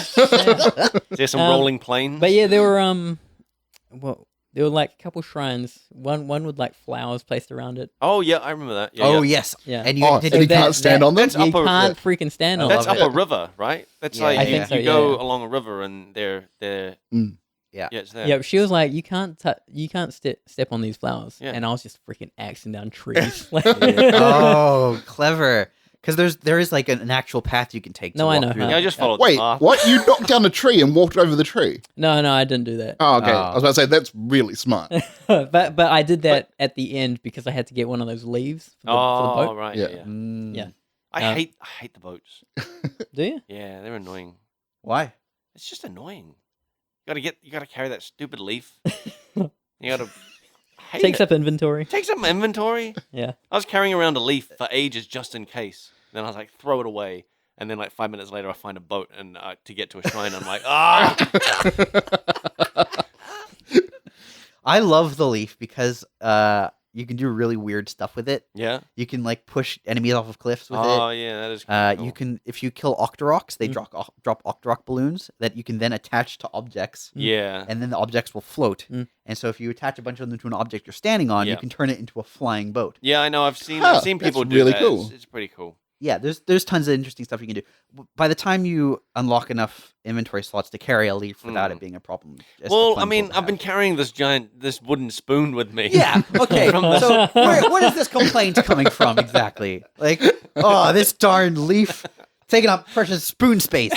Is there some Um, rolling plains? But yeah, there were well, there were like a couple shrines. One with like flowers placed around it. Oh yeah, I remember that. Yeah, Oh yeah. yes. Yeah. And you Oh, did and you you can't stand on them? That's You upper- can't freaking stand on That's them. up a river, right? That's Yeah, like I you, think so, you go yeah. along a river and they're Yeah. it's there. Yeah, but she was like, you can't step on these flowers, Yeah. and I was just freaking axing down trees. Oh, clever. Because there is like an actual path you can take. No, to I walk know through how. that. Yeah, I just followed Wait, the path. what? You knocked down a tree and walked over the tree? No, I didn't do that. Oh, okay. Oh. I was about to say, that's really smart. but I did that at the end because I had to get one of those leaves for the Oh boat. right, Yeah. yeah. Mm. Yeah. I hate the boats. Do you? Yeah, they're annoying. Why? It's just annoying. You gotta carry that stupid leaf. You gotta hate Takes it. up inventory. Takes up inventory. Yeah. I was carrying around a leaf for ages just in case. Then I was like, throw it away. And then like 5 minutes later, I find a boat and to get to a shrine, I'm like, I love the leaf because you can do really weird stuff with it. yeah. You can like push enemies off of cliffs with Oh it. yeah, that is. Cool. You can, if you kill Octoroks, they Mm. drop Octorok balloons that you can then attach to objects, Yeah. and then the objects will float. Mm. And so if you attach a bunch of them to an object you're standing on, Yeah. you can turn it into a flying boat. Yeah, I know. I've seen Huh, people that's do really that. cool. It's pretty cool. Yeah, there's tons of interesting stuff you can do. By the time you unlock enough inventory slots to carry a leaf without it being a problem. it's a Well, fun I mean, tool to I've been have. carrying this wooden spoon with me. Yeah. Okay. From the- So where is this complaint coming from exactly? Like, oh, this darn leaf taking up precious spoon space.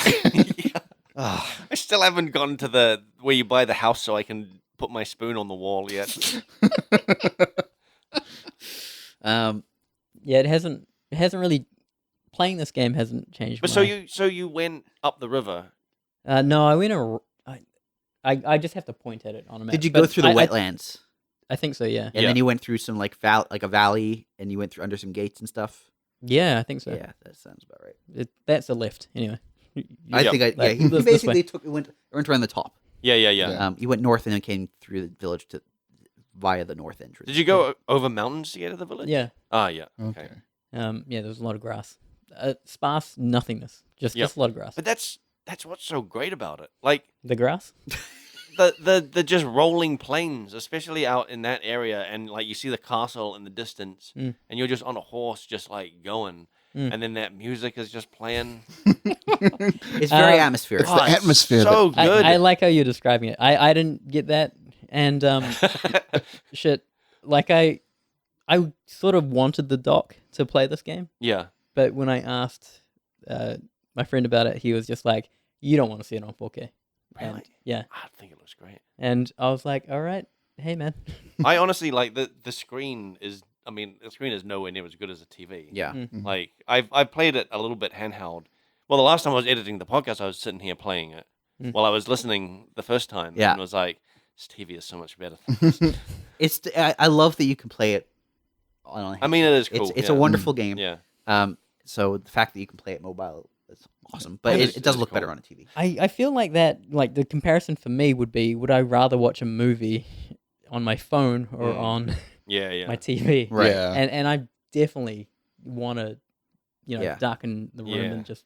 Ah. I still haven't gone to the where you buy the house so I can put my spoon on the wall yet. Yeah, it hasn't really playing this game hasn't changed. But so you went up the river. No, I went I just have to point at it on a map. Did you go But through the I- wetlands? I think so. Yeah. And Yeah. then you went through some like a valley, and you went through under some gates and stuff. Yeah, I think so. Yeah, that sounds about right. That's a lift anyway. I Yeah. think Like, he this basically way. went around the top. Yeah. Yeah. You went north and then came through the village via the north entrance. Did you go over mountains to get to the village? Yeah. Ah, yeah. Okay. Okay. Yeah, there was a lot of grass. Sparse nothingness. Just Yep. a lot of grass. But that's what's so great about it. Like The grass? the just rolling plains, especially out in that area, and like you see the castle in the distance, Mm. and you're just on a horse, just like going, Mm. and then that music is just playing. It's very atmospheric. It's the atmosphere So I, good. I like how you're describing it. I didn't get that. And shit. Like I sort of wanted the dock to play this game, yeah. but when I asked my friend about it, he was just like, "You don't want to see it on 4K." And, Really? yeah. I think it looks great. And I was like, "All right, hey man." I honestly like the screen is. I mean, the screen is nowhere near as good as a TV. Yeah. Mm. Like I played it a little bit handheld. Well, the last time I was editing the podcast, I was sitting here playing it Mm. while I was listening the first time. Yeah. And was like, this TV is so much better. Than this. I love that you can play it on. I mean, it is cool. It's yeah. a wonderful game. Yeah. So the fact that you can play it mobile is awesome, but It it, is- it does it is look better cool. on a TV. I feel like that, like the comparison for me would be, would I rather watch a movie on my phone or Mm. on Yeah, yeah. my TV? Right. Yeah. And I definitely want to, Yeah. darken the room Yeah. and just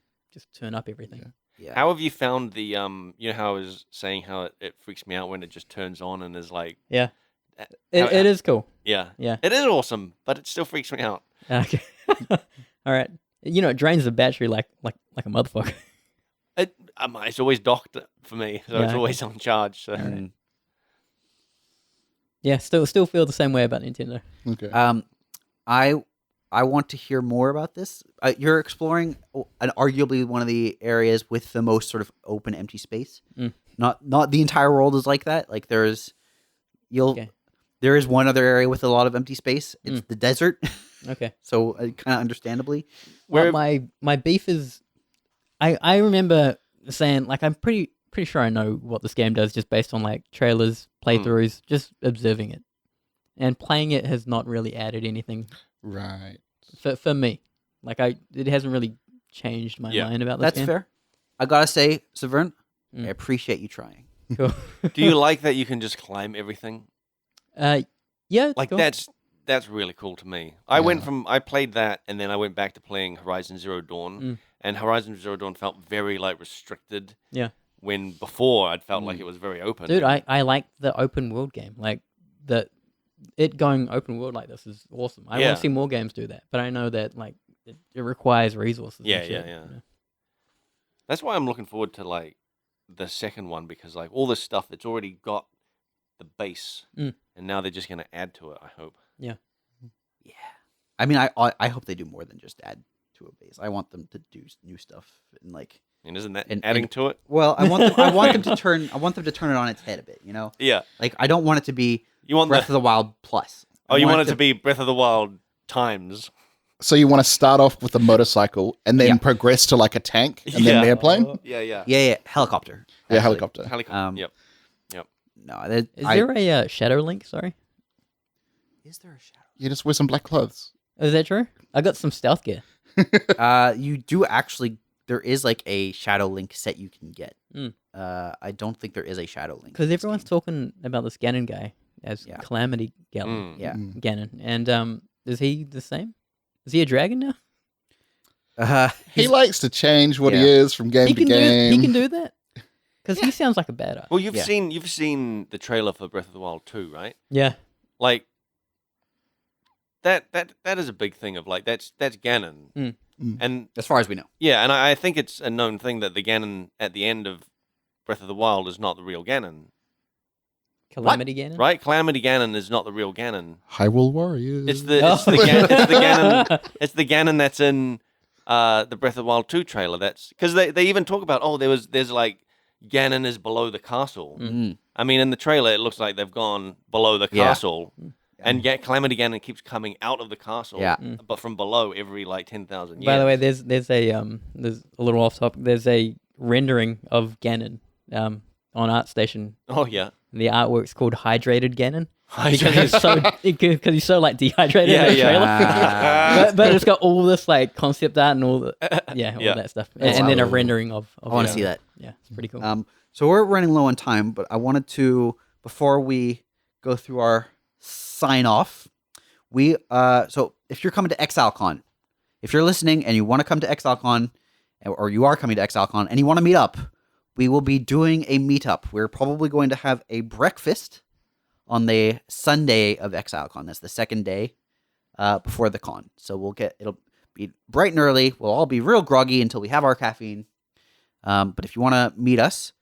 turn up everything. Yeah. How have you found the you know how I was saying how it freaks me out when it just turns on and is like Yeah. How- It is cool. yeah. Yeah. It is awesome, but it still freaks me out. Okay. All right. It drains the battery like a motherfucker. It's always docked for me, so Yeah, it's okay. always on charge. So Mm. Yeah. Still feel the same way about Nintendo. Okay. I want to hear more about this. You're exploring an arguably one of the areas with the most sort of open, empty space. Mm. Not the entire world is like that. Like there is one other area with a lot of empty space. It's the desert. Okay. So kind of understandably, Well, my beef is, I remember saying, like, I'm pretty sure I know what this game does just based on like trailers, playthroughs, just observing it, and playing it has not really added anything Right. for me. Like it hasn't really changed my Yeah. mind about this that's game. fair. I gotta say, Saveun, Mm. I appreciate you trying. Cool. do you like that you can just climb everything? Yeah. it's Like cool. that's really cool to me. I went Yeah. from I played that and then I went back to playing Horizon Zero Dawn, Mm. and Horizon Zero Dawn felt very like restricted. Yeah. When before I'd felt like it was very open. Dude, I like the open world game. Like it going open world like this is awesome. I Yeah. want to see more games do that, but I know that like it requires resources. Yeah, and shit, yeah. you know? That's why I'm looking forward to like the second one, because like all this stuff that's already got the base, Mm. and now they're just going to add to it. I hope. Yeah. I mean, I hope they do more than just add to a base. I want them to do new stuff and like. And isn't that And- adding and- to it? Well, I want them to turn it on its head a bit. You know, Yeah. like I don't want it to be You want Breath of the Wild plus. Oh, you want it to be Breath of the Wild times. So you want to start off with a motorcycle and then Yeah. progress to like a tank and then Yeah. an airplane? Yeah, yeah. Yeah, helicopter. Yeah, actually. helicopter. Helicopter. Yep. No, Is there a Shadow Link? Sorry, is there a shadow? You just wear some black clothes. is that true? I got some stealth gear. You do actually. There is like a Shadow Link set you can get. Mm. I don't think there is a Shadow Link Because in this everyone's game. talking about this Ganon guy as Yeah. Calamity Ganon. Mm. Yeah. Ganon. And is he the same? Is he a dragon now? He likes to change what he Yeah. is from game He to can game. do. He can do that. Because he sounds like a badass. Well, you've Yeah. seen the trailer for Breath of the Wild 2, right? Yeah. Like that is a big thing of like that's Ganon. Mm. Mm. And as far as we know. yeah, and I think it's a known thing that the Ganon at the end of Breath of the Wild is not the real Ganon, Calamity Ganon. right? Calamity Ganon is not the real Ganon. Hyrule Warriors. It's the Ganon that's in the Breath of the Wild 2 trailer. That's because they even talk about there's like Ganon is below the castle. Mm. I mean, in the trailer, it looks like they've gone below the Yeah. castle, and Calamity Ganon keeps coming out of the castle, Yeah. but from below every like 10,000 years. By the way, there's a little off topic. There's a rendering of Ganon on ArtStation. oh yeah, The artwork's called Hydrated Ganon Hydrated. because he's so like dehydrated Yeah, in the yeah. trailer. but it's got all this like concept art and all the all Yeah. that stuff, That's and then a cool. rendering of I want to Ganon. see that. Yeah, it's pretty cool. So we're running low on time, but I wanted to, before we go through our sign off, so if you're coming to ExileCon, if you're listening and you want to come to ExileCon, or you are coming to ExileCon and you want to meet up, we will be doing a meetup. We're probably going to have a breakfast on the Sunday of ExileCon. That's the second day before the con. So it'll be bright and early. We'll all be real groggy until we have our caffeine. But if you want to meet us,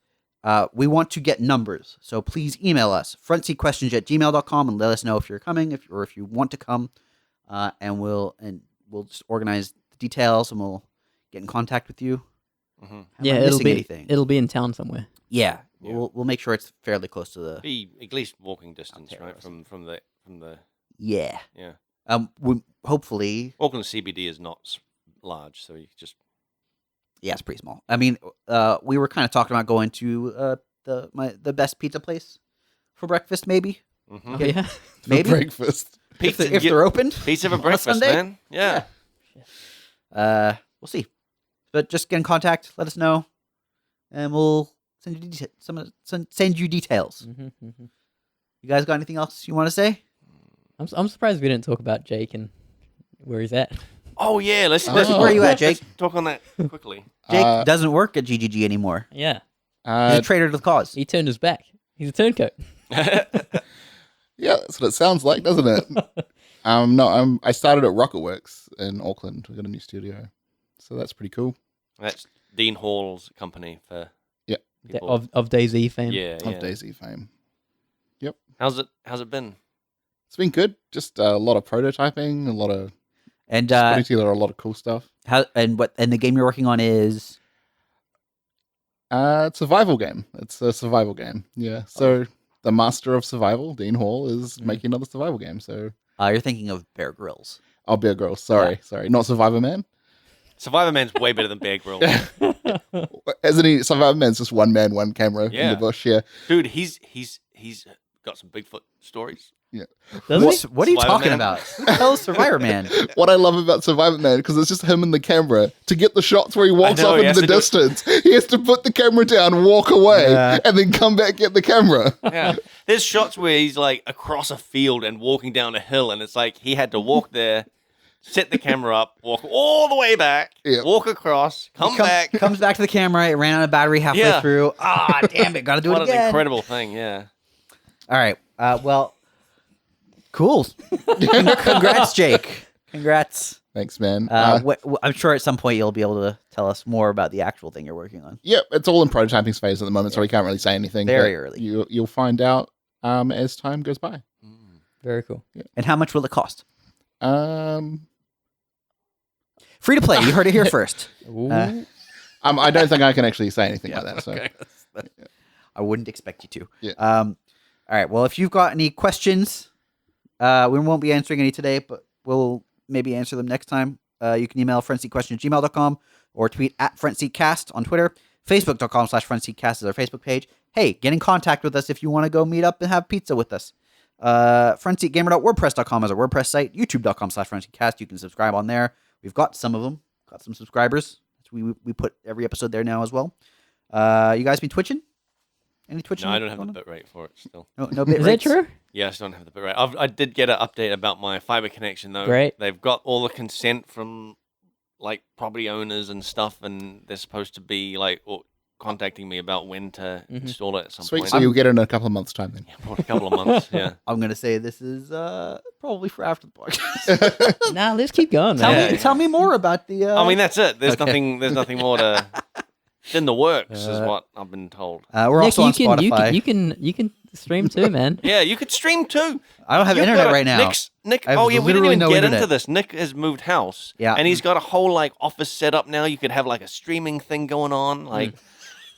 we want to get numbers. So please email us, frontseatquestions@gmail.com, and let us know if you're coming, if you want to come. And we'll just organize the details, and we'll get in contact with you. Mhm. Am I Yeah, it'll missing be anything? it'll be in town somewhere. Yeah, Yeah. we'll make sure it's fairly close to the. Be at least walking distance, Okay, right? right. From the Yeah. yeah. Hopefully, Auckland CBD is not large, so you just yeah, it's pretty small. I mean, we were kind of talking about going to the best pizza place for breakfast, maybe. mhm. Oh, yeah. For maybe breakfast. pizza. if they're open. Pizza for on a breakfast, Sunday. man. Yeah. We'll see. But just get in contact, let us know, and we'll send you details. Mhm, mhm. You guys got anything else you want to say? I'm surprised we didn't talk about Jake and where he's at. Oh yeah. Let's Where are you at, Jake? let's talk on that quickly. Jake Uh, doesn't work at GGG anymore. Yeah, He's Uh, a traitor to the cause. he turned his back. He's a turncoat. yeah, that's what it sounds like, doesn't it? No, I started at RocketWerkz in Auckland. We got a new studio, so that's pretty cool. That's Dean Hall's company for people. of DayZ fame. yeah, Of yeah. Daisy fame. How's it been? It's been good. Just a lot of prototyping, a lot of And putting together a lot of cool stuff. and the game you're working on is It's a survival game. It's a survival game. Yeah. So the master of survival, Dean Hall, is making another survival game. So you're thinking of Bear Grylls. I'll be a girl. Sorry, not Survivor Man. Survivor Man's way better than Bear Grylls. Isn't he? Survivor Man's just one man, one camera in Yeah. the bush. Yeah. Dude, he's got some Bigfoot stories. Doesn't What are you Survivor talking Man? about? Who the hell is Survivor Man? What I love about Survivor Man, because it's just him and the camera. To get the shots where he walks know, off he into has the to do it. distance, he has to put the camera down, walk away, Yeah. and then come back, get the camera. Yeah. There's shots where he's like across a field and walking down a hill, and it's like he had to walk there set the camera up, walk all the way back, Yeah. walk across, come back. Comes back to the camera. It ran out of battery halfway Yeah. through. Ah, damn it! Got to do What it an again. incredible thing, yeah. All right. Well, cool. Congrats, Jake. Congrats. Thanks, man. I'm sure at some point you'll be able to tell us more about the actual thing you're working on. Yeah, it's all in prototyping phase at the moment, so we can't really say anything. Very but early. You'll find out as time goes by. Very cool. And how much will it cost? Um, Free to play. You heard it here first. Ooh. I don't think I can actually say anything like that. So Okay. I wouldn't expect you to. Yeah. All right. Well, if you've got any questions, we won't be answering any today, but we'll maybe answer them next time. You can email frontseatquestion@gmail.com or tweet at frontseatcast on Twitter. Facebook.com/frontseatcast is our Facebook page. Hey, get in contact with us if you want to go meet up and have pizza with us. Frontseatgamer.wordpress.com is our WordPress site. YouTube.com/frontseatcast. You can subscribe on there. We've got some of them. Got some subscribers. We put every episode there now as well. You guys been twitching? Any twitching? No, I don't have going the on? bit rate for it still. No bit Is that rates? true? Yes, I don't have the bit rate. I did get an update about my fiber connection though. Great. They've got all the consent from like property owners and stuff, and they're supposed to be like contacting me about when to install it at some sweet. point. So you'll get it in a couple of months' time then. Yeah, probably a couple of months. Yeah. I'm gonna say this is probably for after the podcast. Nah, let's keep going, tell man. me, tell me more about the. I mean, that's it. There's Okay. nothing. There's nothing more to. It's in the works, is what I've been told. we're Nick, also on you Spotify. can stream too, man. Yeah, you could stream too. I don't have You've internet got right now. Nick. I have Oh yeah, we didn't literally even no get internet. into this. Nick has moved house. Yeah. and he's got a whole like office set up now. You could have like a streaming thing going on. Like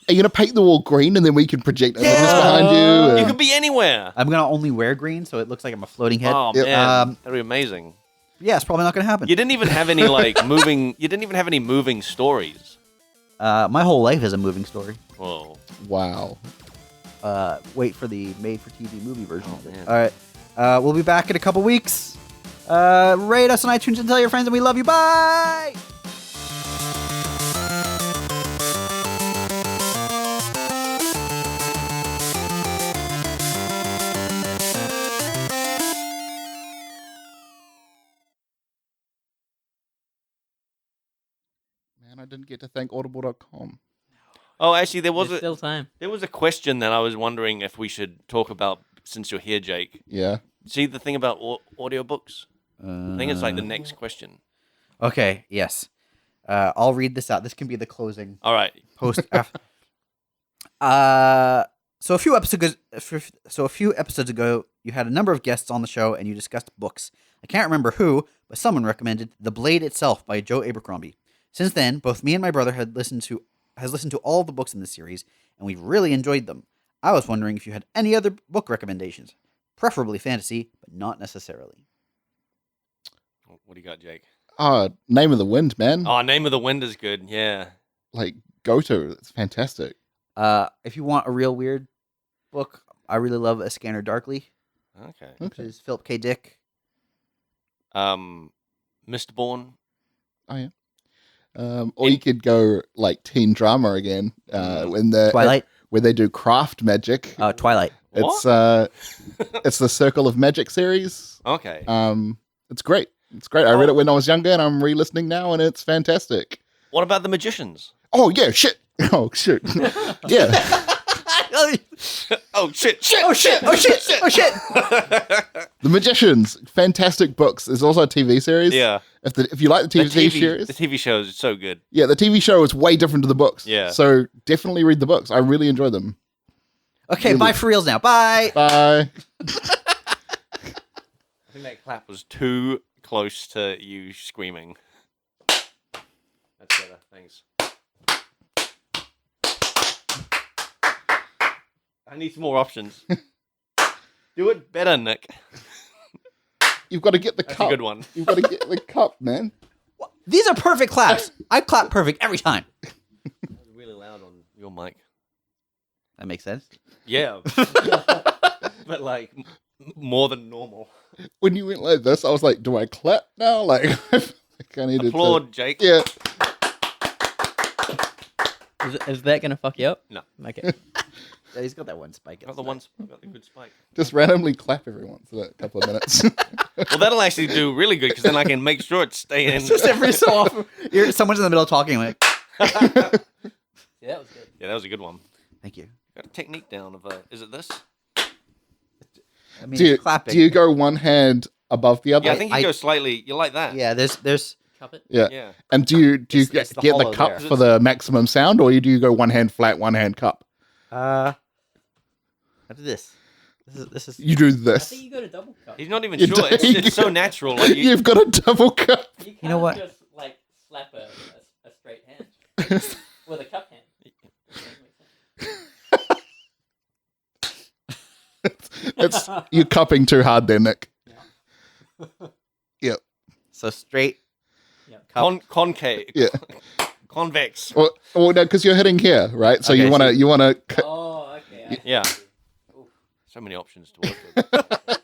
Are you gonna paint the wall green and then we can project images Yeah. behind you? you and- could be anywhere. I'm gonna only wear green, so it looks like I'm a floating head. Oh Yep. man, that'd be amazing. Yeah, it's probably not gonna happen. You didn't even have any like moving. You didn't even have any moving stories. My whole life is a moving story. Whoa. Wow. Wait for the made-for-TV movie version of it. man. All right, we'll be back in a couple weeks. Rate us on iTunes and tell your friends, and we love you. Bye. Man, I didn't get to thank audible.com. Oh, actually, there was There's a still time. question that I was wondering if we should talk about since you're here, Jake. Yeah. See the thing about audiobooks? I think it's like the next question. Okay. Yes. I'll read this out. This can be the closing All right. post. So a few episodes ago, you had a number of guests on the show, and you discussed books. I can't remember who, but someone recommended *The Blade Itself* by Joe Abercrombie. Since then, both me and my brother has listened to all of the books in the series, and we've really enjoyed them. I was wondering if you had any other book recommendations, preferably fantasy, but not necessarily. What do you got, Jake? Name of the Wind, man. Oh, Name of the Wind is good. Yeah. Like, go to. It's fantastic. If you want a real weird book, I really love *A Scanner Darkly*, Okay. which is Philip K. Dick. Mistborn. Oh, yeah. Or you could go like teen drama again, when Twilight. where they do craft magic. Twilight. It's it's the Circle of Magic series. Okay. It's great. It's great. I read it when I was younger, and I'm re-listening now, and it's fantastic. What about The Magicians? Oh yeah, shit. Oh shit. Yeah. Oh shit! Oh shit! Oh shit! Oh shit! The Magicians, fantastic books. There's also a TV series. Yeah. If you like the TV series, The TV show is so good. yeah, the TV show is way different to the books. Yeah. So definitely read the books. I really enjoy them. Okay, bye for reals now. Bye. Bye. I think that clap was too close to you screaming. That's better. Thanks. I need some more options. Do it better, Nick. You've got to get the That's cup. a good one. You've got to get the cup, man. These are perfect claps. I clap perfect every time. That was really loud on your mic. That makes sense. Yeah. But like more than normal. When you went like this, I was like, do I clap now? Like, I feel like I needed Applaud, Jake. to. Yeah. Is that gonna fuck you up? No. Okay. Yeah, he's got that one spike. Got the one. Got the good spike. Just randomly clap every once in a couple of minutes. Well, that'll actually do really good because then I can make sure it's staying in. It's just every so often. Someone's in the middle talking like. Yeah, that was good. Yeah, that was a good one. Thank you. Got a technique down of is it this? I mean, do you clapping. do you go one hand above the other? Yeah, I think you go slightly. You like that? Yeah, there's. Cup it. Yeah. Yeah. And do you It's get the the hollow cup there. for the maximum sound, or do you go one hand flat, one hand cup? How did this? This is. You do I this. think you got a double cup. He's not even You sure. do- It's so natural. Like you, You've got a double cup. You You know can't what? just like slap a straight hand with a cup hand. It's you're cupping too hard there, Nick. Yep. So straight. concave. Yeah. Convex. Well, no, because you're hitting here, right? So Okay, you wanna Oh, okay. Yeah. So many options to work with.